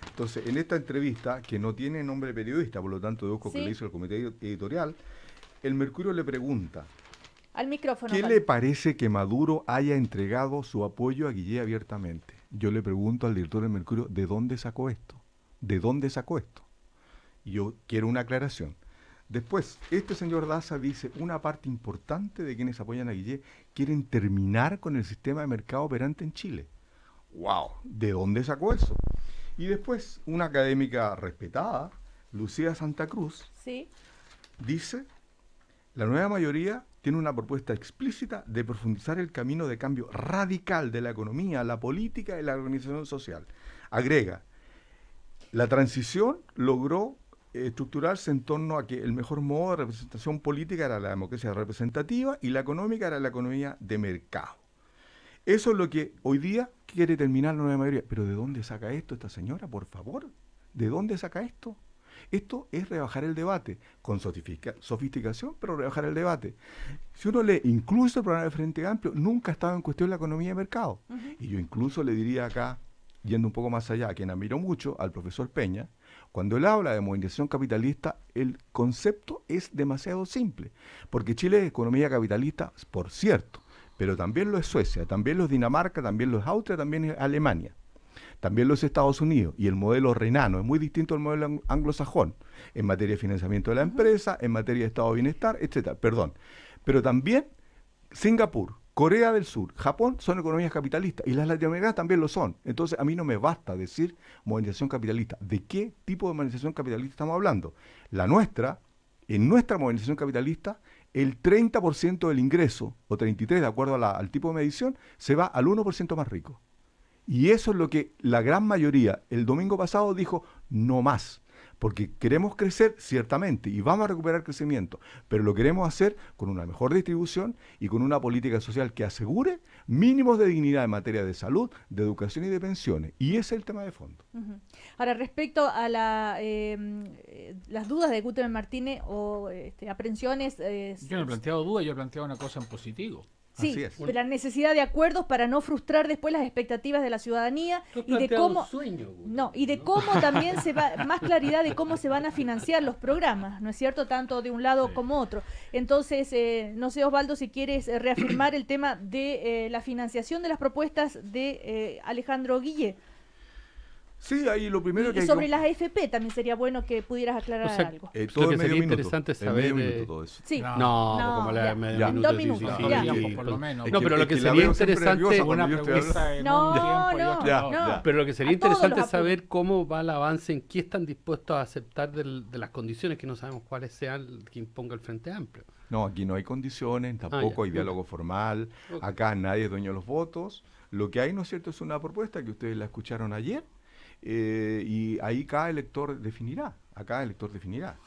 Entonces, en esta entrevista, que no tiene nombre de periodista, por lo tanto deduzco que le hizo el comité editorial, el Mercurio le pregunta, al micrófono, ¿qué le parece que Maduro haya entregado su apoyo a Guillé abiertamente? Yo le pregunto al director del Mercurio, ¿de dónde sacó esto? ¿De dónde sacó esto? Y yo quiero una aclaración. Después, este señor Daza dice, una parte importante de quienes apoyan a Guillé quieren terminar con el sistema de mercado operante en Chile. ¡Wow! ¿De dónde sacó eso? Y después, una académica respetada, Lucía Santa Cruz, dice, la nueva mayoría tiene una propuesta explícita de profundizar el camino de cambio radical de la economía, la política y la organización social. Agrega, la transición logró estructurarse en torno a que el mejor modo de representación política era la democracia representativa y la económica era la economía de mercado. Eso es lo que hoy día quiere terminar la nueva mayoría. ¿Pero de dónde saca esto esta señora, por favor? ¿De dónde saca esto? Esto es rebajar el debate, con sofisticación, pero rebajar el debate. Si uno lee incluso el programa de Frente Amplio, nunca ha estado en cuestión la economía de mercado. Y yo incluso le diría acá, yendo un poco más allá, a quien admiro mucho, al profesor Peña, cuando él habla de modernización capitalista, el concepto es demasiado simple, porque Chile es economía capitalista, por cierto, pero también lo es Suecia, también lo es Dinamarca, también lo es Austria, también es Alemania, también lo es Estados Unidos, y el modelo renano es muy distinto al modelo anglosajón, en materia de financiamiento de la empresa, en materia de estado de bienestar, etcétera. Pero también Singapur, Corea del Sur, Japón son economías capitalistas y las latinoamericanas también lo son. Entonces a mí no me basta decir modernización capitalista. ¿De qué tipo de modernización capitalista estamos hablando? La nuestra, en nuestra modernización capitalista, el 30% del ingreso, o 33% de acuerdo al tipo de medición, se va al 1% más rico. Y eso es lo que la gran mayoría el domingo pasado dijo, no más. Porque queremos crecer, ciertamente, y vamos a recuperar crecimiento, pero lo queremos hacer con una mejor distribución y con una política social que asegure mínimos de dignidad en materia de salud, de educación y de pensiones. Y ese es el tema de fondo. Ahora, respecto a las dudas de Gutenberg Martínez o aprensiones... Yo no he planteado dudas, yo he planteado una cosa en positivo. Sí, la necesidad de acuerdos para no frustrar después las expectativas de la ciudadanía y de cómo también se va más claridad de cómo se van a financiar los programas, ¿no es cierto? Tanto de un lado como otro. Entonces, no sé, Osvaldo, si quieres reafirmar el tema de la financiación de las propuestas de Alejandro Guillé. Sí, ahí lo primero que y sobre las AFP también sería bueno que pudieras aclarar algo. Lo que sería interesante saber Sí. No, como la medio minuto. 2 minutos. Por lo menos. No, pero lo que sería interesante una pregunta pero lo que sería interesante es saber cómo va el avance, en qué están dispuestos a aceptar de las condiciones que no sabemos cuáles sean que imponga el Frente Amplio. No, aquí no hay condiciones, tampoco hay diálogo formal, acá nadie es dueño de los votos. Lo que hay, ¿no es cierto?, es una propuesta que ustedes la escucharon ayer, y ahí cada elector definirá,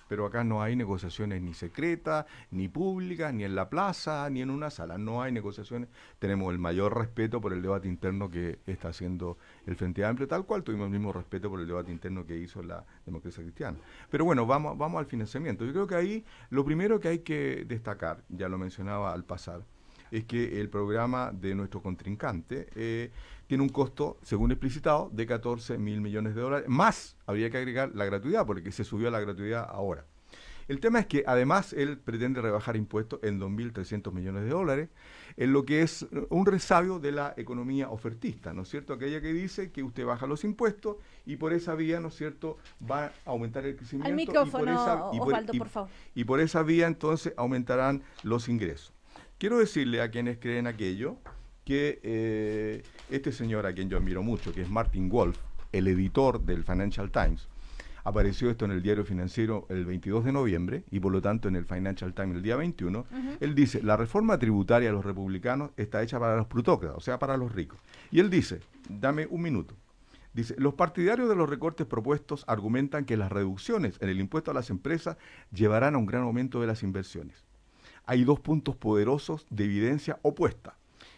pero acá no hay negociaciones ni secretas, ni públicas, ni en la plaza, ni en una sala, no hay negociaciones. Tenemos el mayor respeto por el debate interno que está haciendo el Frente Amplio, tal cual tuvimos el mismo respeto por el debate interno que hizo la Democracia Cristiana. Pero bueno, vamos al financiamiento. Yo creo que ahí lo primero que hay que destacar, ya lo mencionaba al pasar, es que el programa de nuestro contrincante tiene un costo, según explicitado, de 14 mil millones de dólares, más habría que agregar la gratuidad, porque se subió la gratuidad ahora. El tema es que además él pretende rebajar impuestos en 2.300 millones de dólares, en lo que es un resabio de la economía ofertista, ¿no es cierto? Aquella que dice que usted baja los impuestos y por esa vía, ¿no es cierto?, va a aumentar el crecimiento. Al micrófono, Osvaldo, por favor. Y por esa vía, entonces, aumentarán los ingresos. Quiero decirle a quienes creen aquello que este señor, a quien yo admiro mucho, que es Martin Wolf, el editor del Financial Times, apareció esto en el Diario Financiero el 22 de noviembre y por lo tanto en el Financial Times el día 21, él dice, la reforma tributaria de los republicanos está hecha para los plutócratas, o sea, para los ricos. Y él dice, dame un minuto, dice, los partidarios de los recortes propuestos argumentan que las reducciones en el impuesto a las empresas llevarán a un gran aumento de las inversiones. Hay dos puntos poderosos de evidencia opuesta.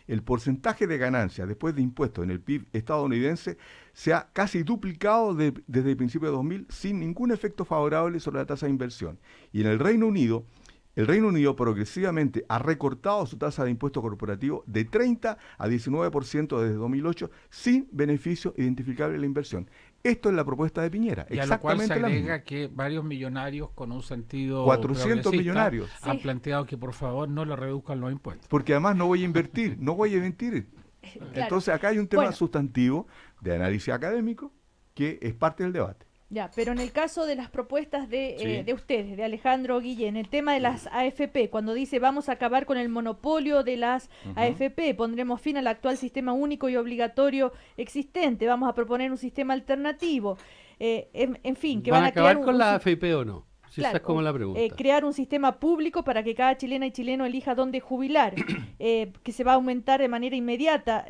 El porcentaje de ganancias después de impuestos en el PIB estadounidense se ha casi duplicado desde el principio de 2000 sin ningún efecto favorable sobre la tasa de inversión. Y en el Reino Unido progresivamente ha recortado su tasa de impuesto corporativo de 30 a 19% desde 2008 sin beneficio identificable de la inversión. Esto es la propuesta de Piñera. Y a lo cual se agrega que varios millonarios con un sentido 400 millonarios han planteado que por favor no le reduzcan los impuestos. Porque además no voy a invertir. Claro. Entonces acá hay un tema sustantivo de análisis académico que es parte del debate. Ya, pero en el caso de las propuestas de ustedes, de Alejandro Guillén, el tema de las AFP, cuando dice vamos a acabar con el monopolio de las AFP, pondremos fin al actual sistema único y obligatorio existente, vamos a proponer un sistema alternativo, en fin, que ¿van a acabar con la AFP o no? Si claro, esa es como la pregunta. Crear un sistema público para que cada chilena y chileno elija dónde jubilar, que se va a aumentar de manera inmediata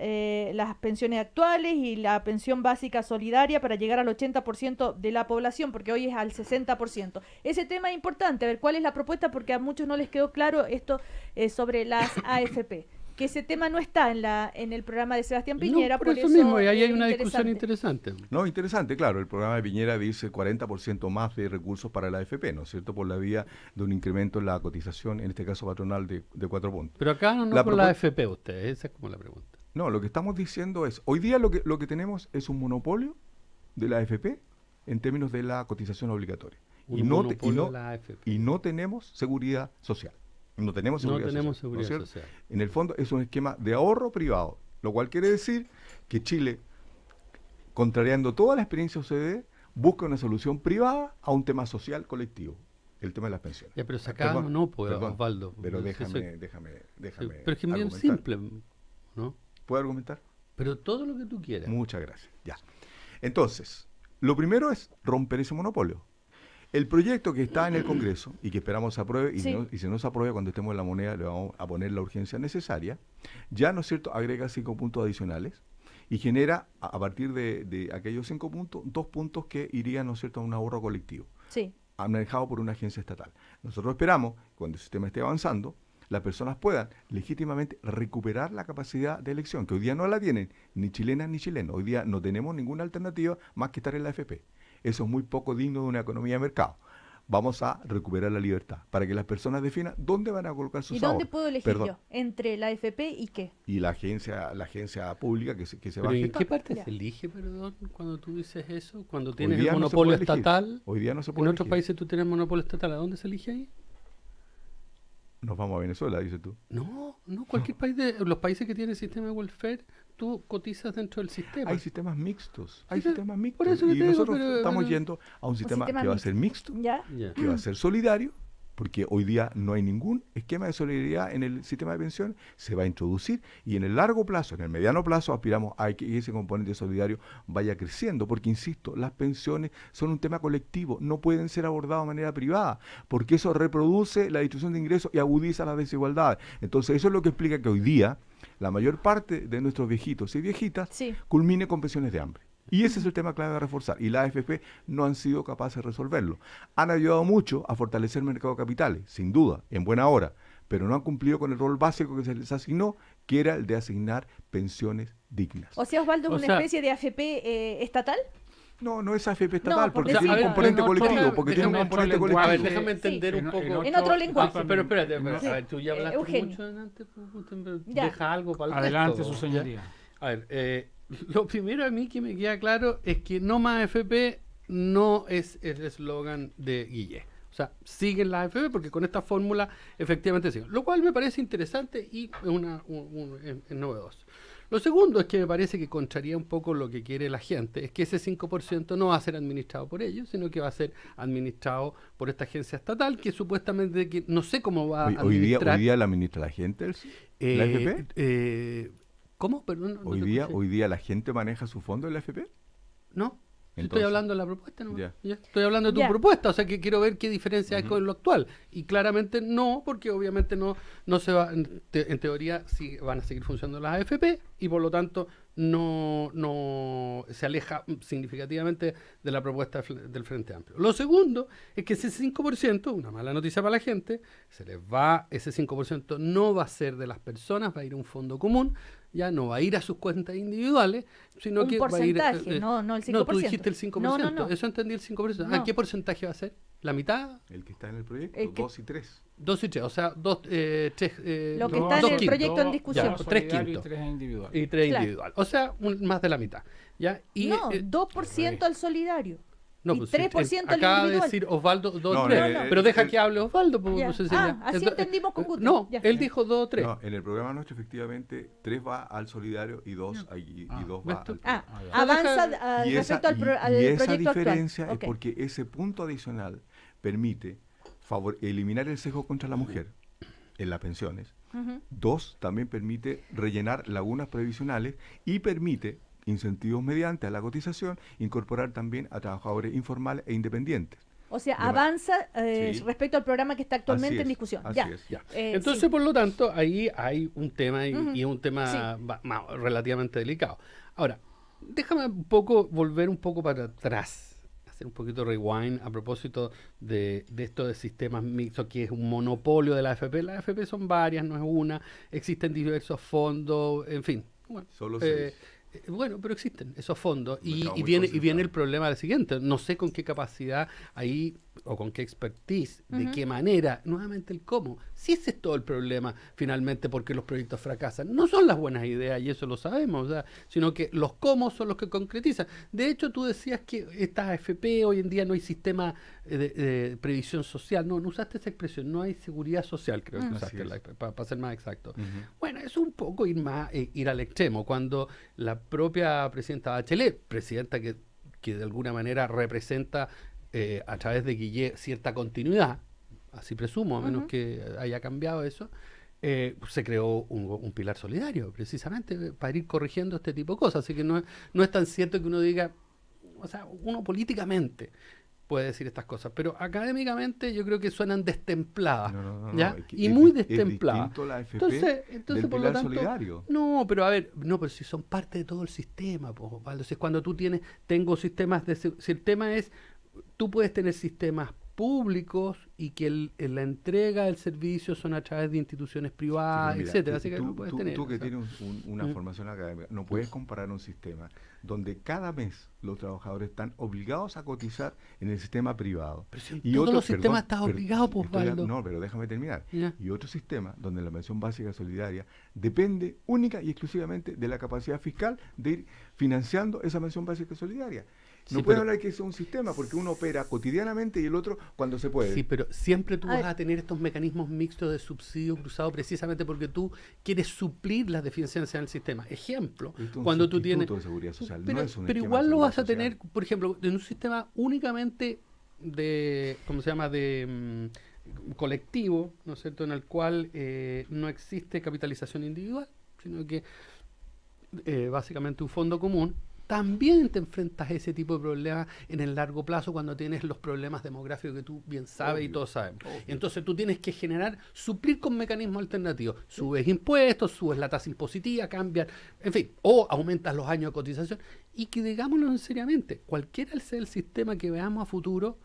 las pensiones actuales y la pensión básica solidaria para llegar al 80% de la población, porque hoy es al 60%. Ese tema es importante, a ver cuál es la propuesta, porque a muchos no les quedó claro esto sobre las AFP. Que ese tema no está en el programa de Sebastián Piñera. No, por eso mismo, y ahí hay una discusión interesante. No, interesante, claro, el programa de Piñera dice 40% más de recursos para la AFP, ¿no es cierto?, por la vía de un incremento en la cotización, en este caso patronal, de 4 puntos. Pero acá no por la AFP ustedes, esa es como la pregunta. No, lo que estamos diciendo es, hoy día lo que tenemos es un monopolio de la AFP en términos de la cotización obligatoria. Y no tenemos seguridad social. No tenemos seguridad social. En el fondo es un esquema de ahorro privado, lo cual quiere decir que Chile, contrariando toda la experiencia OCDE, busca una solución privada a un tema social colectivo, el tema de las pensiones. Ya, pero sacamos no puedo, Osvaldo. Pero déjame pero es que es bien simple, ¿no? ¿Puedo argumentar? Pero todo lo que tú quieras. Muchas gracias. Ya. Entonces, lo primero es romper ese monopolio. El proyecto que está en el Congreso y que esperamos se apruebe, y si no se aprueba cuando estemos en la moneda le vamos a poner la urgencia necesaria, ya, ¿no es cierto?, agrega 5 puntos adicionales y genera a partir de aquellos 5 puntos, 2 puntos que irían, ¿no es cierto?, a un ahorro colectivo, manejado por una agencia estatal. Nosotros esperamos, cuando el sistema esté avanzando, las personas puedan legítimamente recuperar la capacidad de elección, que hoy día no la tienen ni chilenas ni chilenos. Hoy día no tenemos ninguna alternativa más que estar en la AFP. Eso es muy poco digno de una economía de mercado. Vamos a recuperar la libertad para que las personas definan dónde van a colocar sus ahorros. ¿Y dónde puedo elegir yo? ¿Entre la AFP y qué? Y la agencia pública que se va a gestar. ¿En qué parte se elige, perdón, cuando tú dices eso? Cuando tienes el monopolio estatal. Hoy día no se puede En otros países tú tienes monopolio estatal. ¿A dónde se elige ahí? Nos vamos a Venezuela, dices tú. No, cualquier país los países que tienen sistema de welfare, tú cotizas dentro del sistema. Hay sistemas mixtos. Por eso y nosotros estamos yendo a un sistema que va a ser mixto, que va a ser solidario porque hoy día no hay ningún esquema de solidaridad en el sistema de pensiones, se va a introducir y en el largo plazo, en el mediano plazo, aspiramos a que ese componente solidario vaya creciendo, porque insisto, las pensiones son un tema colectivo, no pueden ser abordados de manera privada, porque eso reproduce la distribución de ingresos y agudiza las desigualdades. Entonces eso es lo que explica que hoy día la mayor parte de nuestros viejitos y viejitas culmine con pensiones de hambre. Y ese es el tema clave a reforzar. Y las AFP no han sido capaces de resolverlo. Han ayudado mucho a fortalecer el mercado de capitales, sin duda, en buena hora, pero no han cumplido con el rol básico que se les asignó, que era el de asignar pensiones dignas. O sea, Osvaldo, ¿es una especie de AFP estatal? No, no es AFP estatal, No, porque tiene un componente colectivo, A ver, déjame entender un poco. En otro lenguaje. Pero espérate, a ver, tú ya hablaste mucho antes, deja algo para el Adelante, resto, su señoría. A ver, lo primero a mí que me queda claro es que no más AFP no es el eslogan de Guille. O sea, siguen las AFP porque con esta fórmula efectivamente siguen. Lo cual me parece interesante y es novedoso. Lo segundo es que me parece que contraría un poco lo que quiere la gente, es que ese 5% no va a ser administrado por ellos, sino que va a ser administrado por esta agencia estatal que supuestamente, que no sé cómo va a administrar. ¿Hoy día la administra la gente, la AFP? ¿Cómo? Perdón, ¿Hoy día la gente maneja su fondo en la AFP? No. Entonces, estoy hablando de la propuesta, ¿no? Ya. Estoy hablando de tu propuesta, o sea que quiero ver qué diferencia hay con lo actual. Y claramente no, porque obviamente no se va, en teoría sí van a seguir funcionando las AFP y por lo tanto no se aleja significativamente de la propuesta del Frente Amplio. Lo segundo es que ese 5%, una mala noticia para la gente, ese 5% no va a ser de las personas, va a ir a un fondo común, ya no va a ir a sus cuentas individuales, sino que va a ir... no el 5%. No, tú dijiste el 5%. No. Eso entendí el 5%. No. ¿Qué porcentaje va a ser? ¿La mitad? El que está en el proyecto, 2 y 3. 2 y 3, o sea, 3... lo que está en el proyecto en discusión. 3 quintos. Y 3 individual. Y 3 individual. O sea, más de la mitad. ¿Ya? Y, 2% al solidario. No, y pues 3% al individual. Acaba de decir Osvaldo 2 3. Pero deja que hable Osvaldo. Así entendimos con Guti. No, él dijo 2 3. No, en el programa nuestro efectivamente 3 va al solidario y 2 va al... avanza respecto al proyecto actual. Y esa diferencia es porque ese punto adicional permite eliminar el sesgo contra la mujer en las pensiones. 2, también permite rellenar lagunas previsionales y permite incentivos mediante a la cotización, incorporar también a trabajadores informales e independientes. O sea, avanza respecto al programa que está actualmente en discusión. Entonces, por lo tanto, ahí hay un tema y es un tema relativamente delicado. Ahora, déjame un poco volver un poco para atrás, hacer un poquito rewind a propósito de esto de sistemas mixtos, que es un monopolio de la AFP. Las AFP son varias, no es una, existen diversos fondos, en fin. Bueno, solo 6. Bueno, pero existen esos fondos y viene el problema del siguiente. No sé con qué capacidad ahí o con qué expertise, de qué manera, nuevamente el cómo. Si ese es todo el problema finalmente porque los proyectos fracasan. No son las buenas ideas y eso lo sabemos, sino que los cómo son los que concretizan. De hecho, tú decías que estas AFP hoy en día no hay sistema de previsión social. No usaste esa expresión, no hay seguridad social, creo que usaste, para ser más exacto. Bueno, es un poco ir al extremo, cuando la propia presidenta Bachelet, presidenta que de alguna manera representa a través de Guille cierta continuidad, así presumo, a menos que haya cambiado eso, se creó un pilar solidario, precisamente para ir corrigiendo este tipo de cosas. Así que no es tan cierto que uno diga, o sea, uno políticamente puede decir estas cosas, pero académicamente yo creo que suenan destempladas, ¿ya? Y muy destempladas. Entonces por lo tanto, solidario. Pero si son parte de todo el sistema, pues, Osvaldo. Si es cuando tengo sistemas si el tema es, tú puedes tener sistemas públicos y que la entrega del servicio son a través de instituciones privadas, etcétera. Así que lo puedes tener. Tú que tienes una formación académica, no puedes comparar un sistema donde cada mes los trabajadores están obligados a cotizar en el sistema privado. Pero si todos los sistemas están obligados, pues, Osvaldo. No, pero déjame terminar. Y otro sistema donde la pensión básica solidaria depende única y exclusivamente de la capacidad fiscal de ir financiando esa pensión básica solidaria. No puedes hablar que es un sistema, porque uno opera cotidianamente y el otro cuando se puede. Sí, pero siempre tú vas a tener estos mecanismos mixtos de subsidio cruzado precisamente porque tú quieres suplir las deficiencias en el sistema. Ejemplo, cuando tú tienes... de seguridad social, pero igual lo vas a tener, por ejemplo, en un sistema únicamente de, ¿cómo se llama? colectivo, ¿no es cierto?, en el cual no existe capitalización individual, sino que básicamente un fondo común, también te enfrentas a ese tipo de problemas en el largo plazo cuando tienes los problemas demográficos que tú bien sabes y todos sabemos. Entonces tú tienes que suplir con mecanismos alternativos. Subes impuestos, subes la tasa impositiva, cambias, en fin, o aumentas los años de cotización. Y que digámoslo seriamente, cualquiera sea el sistema que veamos a futuro,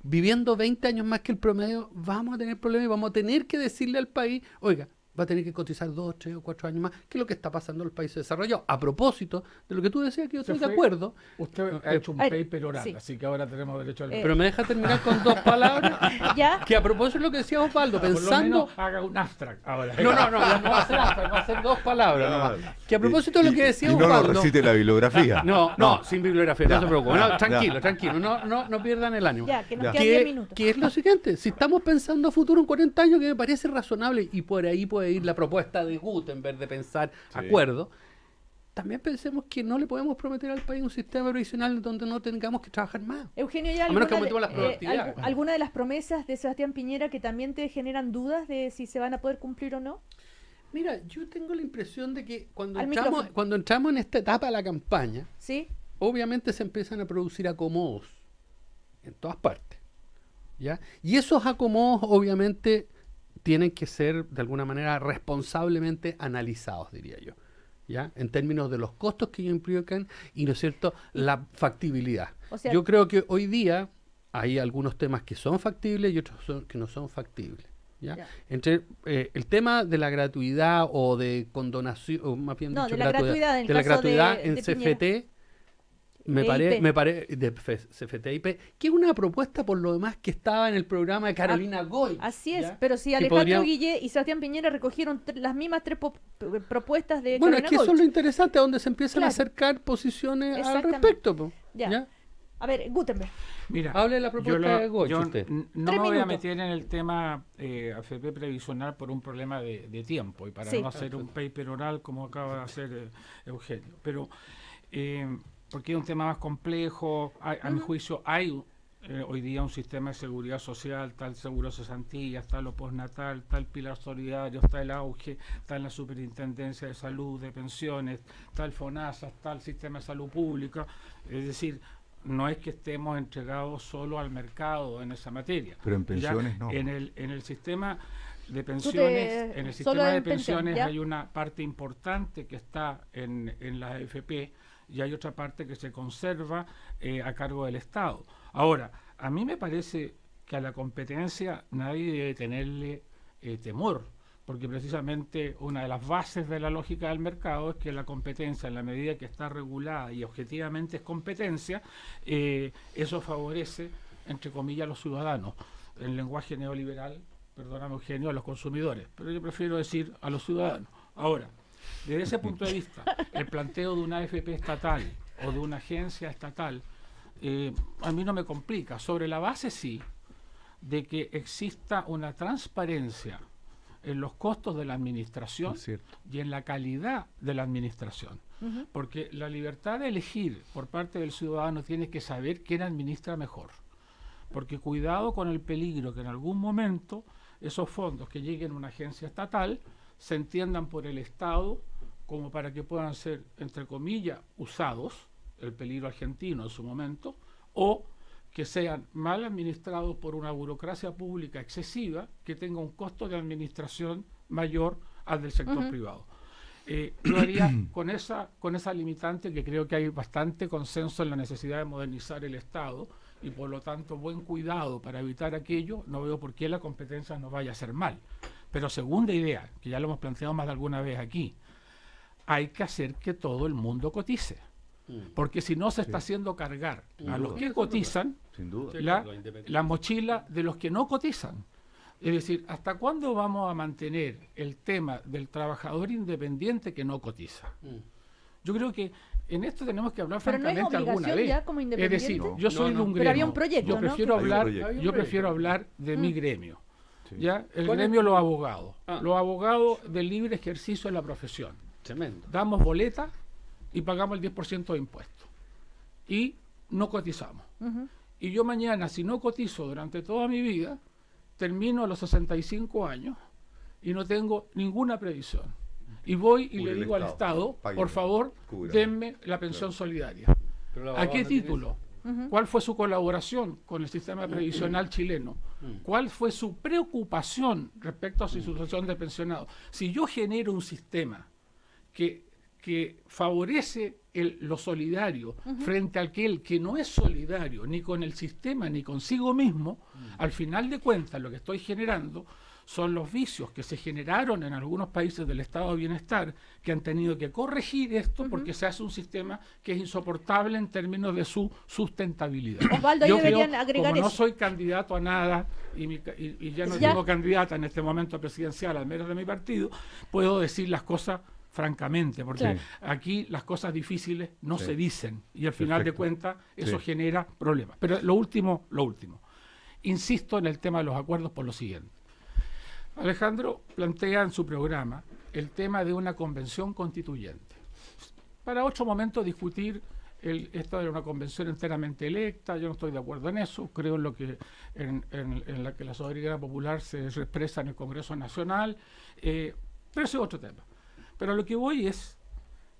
viviendo 20 años más que el promedio, vamos a tener problemas y vamos a tener que decirle al país, oiga, va a tener que cotizar 2, 3 o 4 años más, que es lo que está pasando en los países desarrollados. A propósito de lo que tú decías, que yo estoy de acuerdo. Usted ha hecho un paper oral, sí, así que ahora tenemos derecho al... Pero me deja terminar con 2 palabras. ¿Ya? Que a propósito de lo que decía Osvaldo, pensando... Por lo menos haga un abstract ahora. No va a ser abstract, va a ser 2 palabras nomás. Que a propósito de lo que decía Osvaldo... Osvaldo... no recite la bibliografía. No, sin bibliografía, no se preocupen. Tranquilo, no pierdan el ánimo. Ya, que nos quedan 10 minutos. Que es lo siguiente, si estamos pensando a futuro en 40 años, que me parece razonable, y por ahí puede ir la propuesta de Gutenberg de pensar acuerdo, también pensemos que no le podemos prometer al país un sistema previsional donde no tengamos que trabajar más. Eugenio, ¿ya alguna de las promesas de Sebastián Piñera que también te generan dudas de si se van a poder cumplir o no? Mira, yo tengo la impresión de que cuando entramos en esta etapa de la campaña, ¿sí?, obviamente se empiezan a producir acomodos en todas partes, ¿ya? Y esos acomodos obviamente tienen que ser de alguna manera responsablemente analizados, diría yo, ¿ya? En términos de los costos que ellos implican y, ¿no es cierto?, la factibilidad. O sea, yo creo que hoy día hay algunos temas que son factibles y otros que no son factibles, ¿ya? Entre el tema de la gratuidad o de condonación, o más bien dicho, de la gratuidad en CFT, me parece de CFTIP, que es una propuesta por lo demás que estaba en el programa de Carolina Goy. Así es, ¿ya? Pero si Alejandro Guillé y Sebastián Piñera recogieron las mismas 3 propuestas de Carolina Goy. Bueno, es que eso es lo interesante, donde se empiezan a acercar posiciones al respecto. ¿Ya? A ver, Gutenberg. Mira, hable de la propuesta de Goy. Yo no me voy a meter en el tema AFP previsional por un problema de tiempo y para no hacer un paper oral como acaba de hacer Eugenio. Pero... porque es un tema más complejo, a mi juicio hay hoy día un sistema de seguridad social, está el seguro cesantilla, está lo postnatal, está el pilar solidario, está el auge, está en la superintendencia de salud, de pensiones, está el FONASA, está el sistema de salud pública, es decir, no es que estemos entregados solo al mercado en esa materia. Pero en pensiones ya, no. En el sistema de pensiones, hay una parte importante que está en la AFP, y hay otra parte que se conserva a cargo del Estado. Ahora, a mí me parece que a la competencia nadie debe tenerle temor, porque precisamente una de las bases de la lógica del mercado es que la competencia, en la medida que está regulada y objetivamente es competencia, eso favorece, entre comillas, a los ciudadanos. En lenguaje neoliberal, perdóname Eugenio, a los consumidores, pero yo prefiero decir a los ciudadanos. Ahora, desde ese punto de vista, el planteo de una AFP estatal o de una agencia estatal, a mí no me complica, sobre la base sí, de que exista una transparencia en los costos de la administración y en la calidad de la administración. Porque la libertad de elegir por parte del ciudadano tiene que saber quién administra mejor. Porque cuidado con el peligro que en algún momento esos fondos que lleguen a una agencia estatal se entiendan por el Estado como para que puedan ser, entre comillas, usados, el peligro argentino en su momento, o que sean mal administrados por una burocracia pública excesiva que tenga un costo de administración mayor al del sector privado. Yo haría con esa limitante, que creo que hay bastante consenso en la necesidad de modernizar el Estado y por lo tanto buen cuidado para evitar aquello. No veo por qué la competencia no vaya a ser mal. Pero segunda idea, que ya lo hemos planteado más de alguna vez aquí, hay que hacer que todo el mundo cotice. Porque si no se está haciendo cargar a los que cotizan la mochila de los que no cotizan. Es decir, ¿hasta cuándo vamos a mantener el tema del trabajador independiente que no cotiza? Yo creo que en esto tenemos que hablar francamente alguna vez. Ya como independiente? Es decir, yo soy de un gremio. Pero había un proyecto, yo prefiero hablar de mi gremio. ¿Ya? El gremio los abogados. Los abogados del libre ejercicio de la profesión. Tremendo. Damos boleta y pagamos el 10% de impuestos. Y no cotizamos. Y yo mañana, si no cotizo durante toda mi vida, termino a los 65 años y no tengo ninguna previsión. Y voy y le digo al Estado, por favor, denme la pensión solidaria. ¿A qué título? ¿Cuál fue su colaboración con el sistema previsional chileno? ¿Cuál fue su preocupación respecto a su situación de pensionado? Si yo genero un sistema que favorece lo solidario frente a aquel que no es solidario ni con el sistema ni consigo mismo, al final de cuentas lo que estoy generando son los vicios que se generaron en algunos países del estado de bienestar, que han tenido que corregir esto porque se hace un sistema que es insoportable en términos de su sustentabilidad. Osvaldo, yo deberían creo, agregar como no eso. soy candidato a nada y ya no tengo candidata en este momento presidencial, al menos de mi partido, puedo decir las cosas francamente, porque aquí las cosas difíciles no se dicen y al final de cuentas eso genera problemas. Pero lo último, insisto en el tema de los acuerdos por lo siguiente. Alejandro plantea en su programa el tema de una convención constituyente. Para otro momento discutir esto de una convención enteramente electa, yo no estoy de acuerdo en eso, creo en lo que en la que la soberanía popular se expresa en el Congreso Nacional, pero ese es otro tema. Pero a lo que voy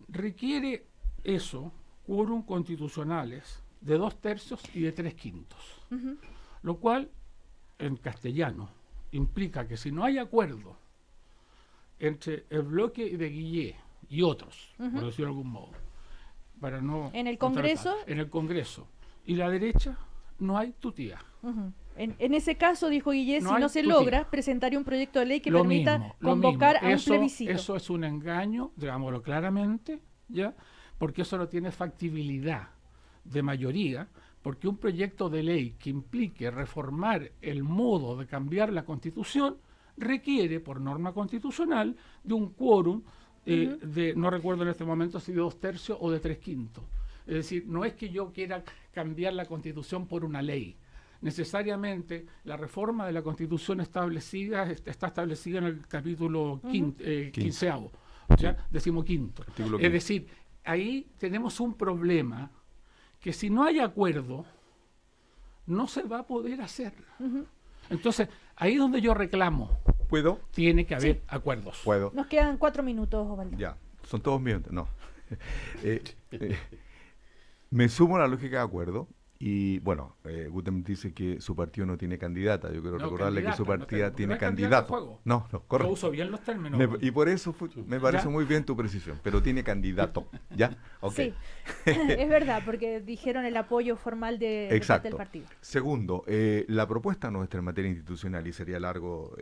requiere eso, quórum constitucionales de 2/3 y de 3/5, lo cual en castellano implica que si no hay acuerdo entre el bloque de Guillé y otros, por decirlo de algún modo, para no en el Congreso y la derecha, no hay tutía. En ese caso, dijo Guillé, si no se logra, presentaría un proyecto de ley que permita convocar a un plebiscito. Eso es un engaño, digámoslo claramente, ¿ya? Porque eso no tiene factibilidad de mayoría, porque un proyecto de ley que implique reformar el modo de cambiar la Constitución requiere, por norma constitucional, de un quórum no recuerdo en este momento si de 2/3 o de 3/5. Es decir, no es que yo quiera cambiar la Constitución por una ley. Necesariamente la reforma de la Constitución está establecida en el capítulo 15º, ¿ya? 15º. Es decir, ahí tenemos un problema que si no hay acuerdo, no se va a poder hacer. Entonces, ahí es donde yo reclamo. ¿Puedo? Tiene que haber acuerdos. ¿Puedo? Nos quedan 4 minutos, Osvaldo. Ya, son todos míos. No. Me sumo a la lógica de acuerdo. Y bueno, Gutenberg dice que su partido no tiene candidata. Yo quiero recordarle que su partida tiene candidato. No, correcto. Yo uso bien los términos. Y por eso me parece muy bien tu precisión, pero tiene candidato. ¿Ya? Okay. Sí, es verdad, porque dijeron el apoyo formal de parte del partido. Segundo, la propuesta nuestra en materia institucional, y sería largo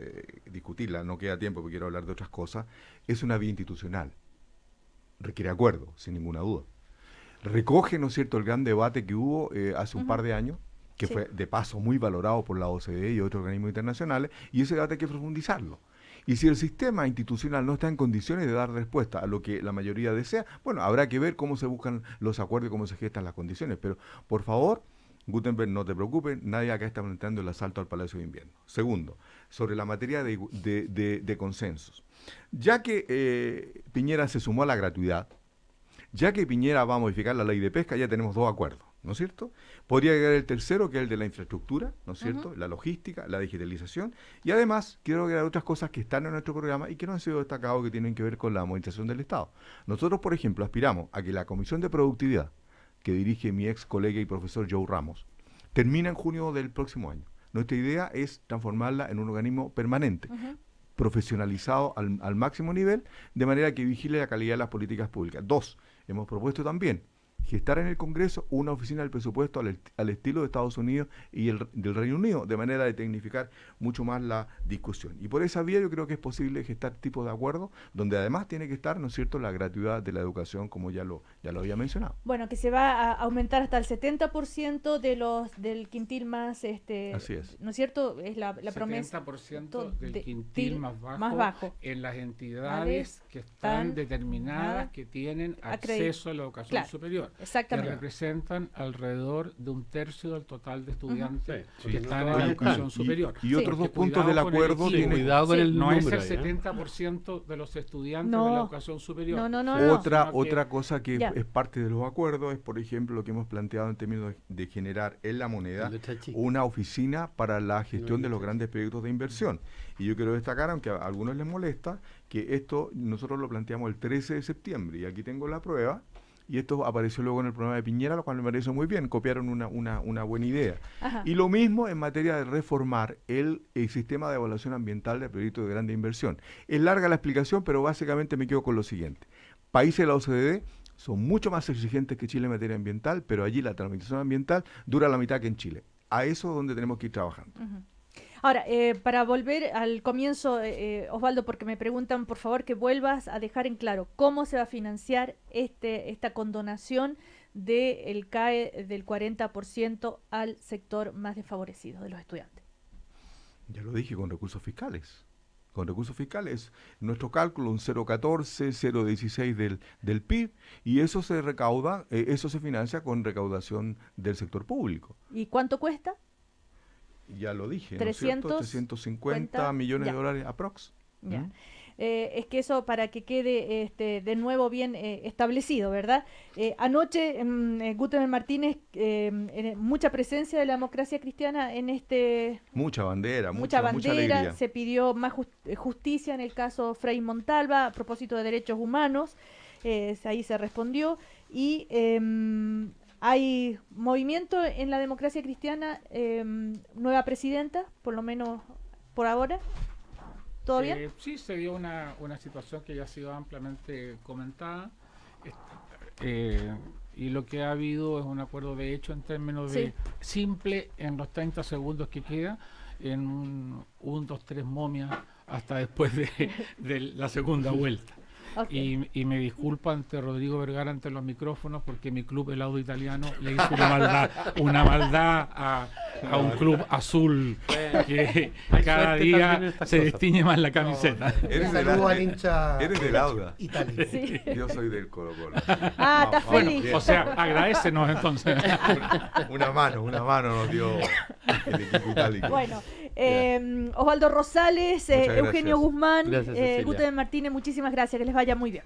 discutirla, no queda tiempo porque quiero hablar de otras cosas, es una vía institucional. Requiere acuerdo, sin ninguna duda. Recoge, ¿no es cierto?, el gran debate que hubo hace un par de años, que fue de paso muy valorado por la OCDE y otros organismos internacionales, y ese debate hay que profundizarlo. Y si el sistema institucional no está en condiciones de dar respuesta a lo que la mayoría desea, bueno, habrá que ver cómo se buscan los acuerdos y cómo se gestan las condiciones. Pero, por favor, Gutenberg, no te preocupes, nadie acá está planteando el asalto al Palacio de Invierno. Segundo, sobre la materia de consensos. Ya que Piñera se sumó a la gratuidad, ya que Piñera va a modificar la ley de pesca, ya tenemos 2 acuerdos, ¿no es cierto? Podría agregar el tercero, que es el de la infraestructura, ¿no es cierto? La logística, la digitalización, y además quiero agregar otras cosas que están en nuestro programa y que no han sido destacados, que tienen que ver con la modernización del Estado. Nosotros, por ejemplo, aspiramos a que la Comisión de Productividad, que dirige mi ex colega y profesor Joe Ramos, termine en junio del próximo año. Nuestra idea es transformarla en un organismo permanente, profesionalizado al máximo nivel, de manera que vigile la calidad de las políticas públicas. 2, hemos propuesto también gestar en el Congreso una oficina del presupuesto al estilo de Estados Unidos y del Reino Unido, de manera de tecnificar mucho más la discusión. Y por esa vía yo creo que es posible gestar tipos de acuerdos, donde además tiene que estar, ¿no es cierto?, la gratuidad de la educación, como ya lo había mencionado. Bueno, que se va a aumentar hasta el 70% del quintil más, así es. ¿No es cierto? Es la promesa. 70% del quintil más bajo en las entidades que están determinadas, que tienen acceso a la educación superior. que representan alrededor de 1/3 del total de estudiantes que están en Oye, educación superior. Y otros dos puntos del acuerdo tienen cuidado con el no número, es el 70% de los estudiantes de la educación superior. Otra cosa que es parte de los acuerdos es, por ejemplo, lo que hemos planteado en términos de generar en la moneda una oficina para la gestión de los grandes proyectos de inversión. Y yo quiero destacar, aunque a algunos les molesta, que esto nosotros lo planteamos el 13 de septiembre, y aquí tengo la prueba, y esto apareció luego en el programa de Piñera, lo cual me parece muy bien, copiaron una buena idea. Ajá. Y lo mismo en materia de reformar el sistema de evaluación ambiental de proyectos de grande inversión. Es larga la explicación, pero básicamente me quedo con lo siguiente. Países de la OCDE son mucho más exigentes que Chile en materia ambiental, pero allí la tramitación ambiental dura la mitad que en Chile. A eso es donde tenemos que ir trabajando. Ahora, para volver al comienzo, Osvaldo, porque me preguntan, por favor, que vuelvas a dejar en claro cómo se va a financiar esta condonación del CAE del 40% al sector más desfavorecido de los estudiantes. Ya lo dije, con recursos fiscales. Con recursos fiscales, nuestro cálculo, un 0,14, 0,16 del PIB, y eso se recauda, eso se financia con recaudación del sector público. ¿Y cuánto cuesta? Ya lo dije, 350 millones de dólares aprox. Ya. Es que eso para que quede de nuevo bien establecido, ¿verdad? Anoche Gutenberg Martínez, mucha presencia de la democracia cristiana en mucha bandera, mucha alegría. Se pidió más justicia en el caso Frei Montalva a propósito de derechos humanos, ahí se respondió, y hay movimiento en la democracia cristiana, nueva presidenta, por lo menos por ahora. ¿Todo bien? Sí, se dio una situación que ya ha sido ampliamente comentada, y lo que ha habido es un acuerdo de hecho en términos de simple, en los 30 segundos que queda, en un 2, 3 momias hasta después de la segunda vuelta. Okay. Y me disculpo ante Rodrigo Vergara, ante los micrófonos, porque mi club, el Audo Italiano, le hizo una maldad a un club azul que cada día se destiñe más la camiseta. Eres del Auda. Sí. Yo soy del Colo-Colo. Está feliz. O sea, agradecenos entonces. Una mano nos dio el equipo itálico. Bueno, Osvaldo Rosales, Eugenio Guzmán, Gutenberg Martínez, muchísimas gracias, que les vaya muy bien.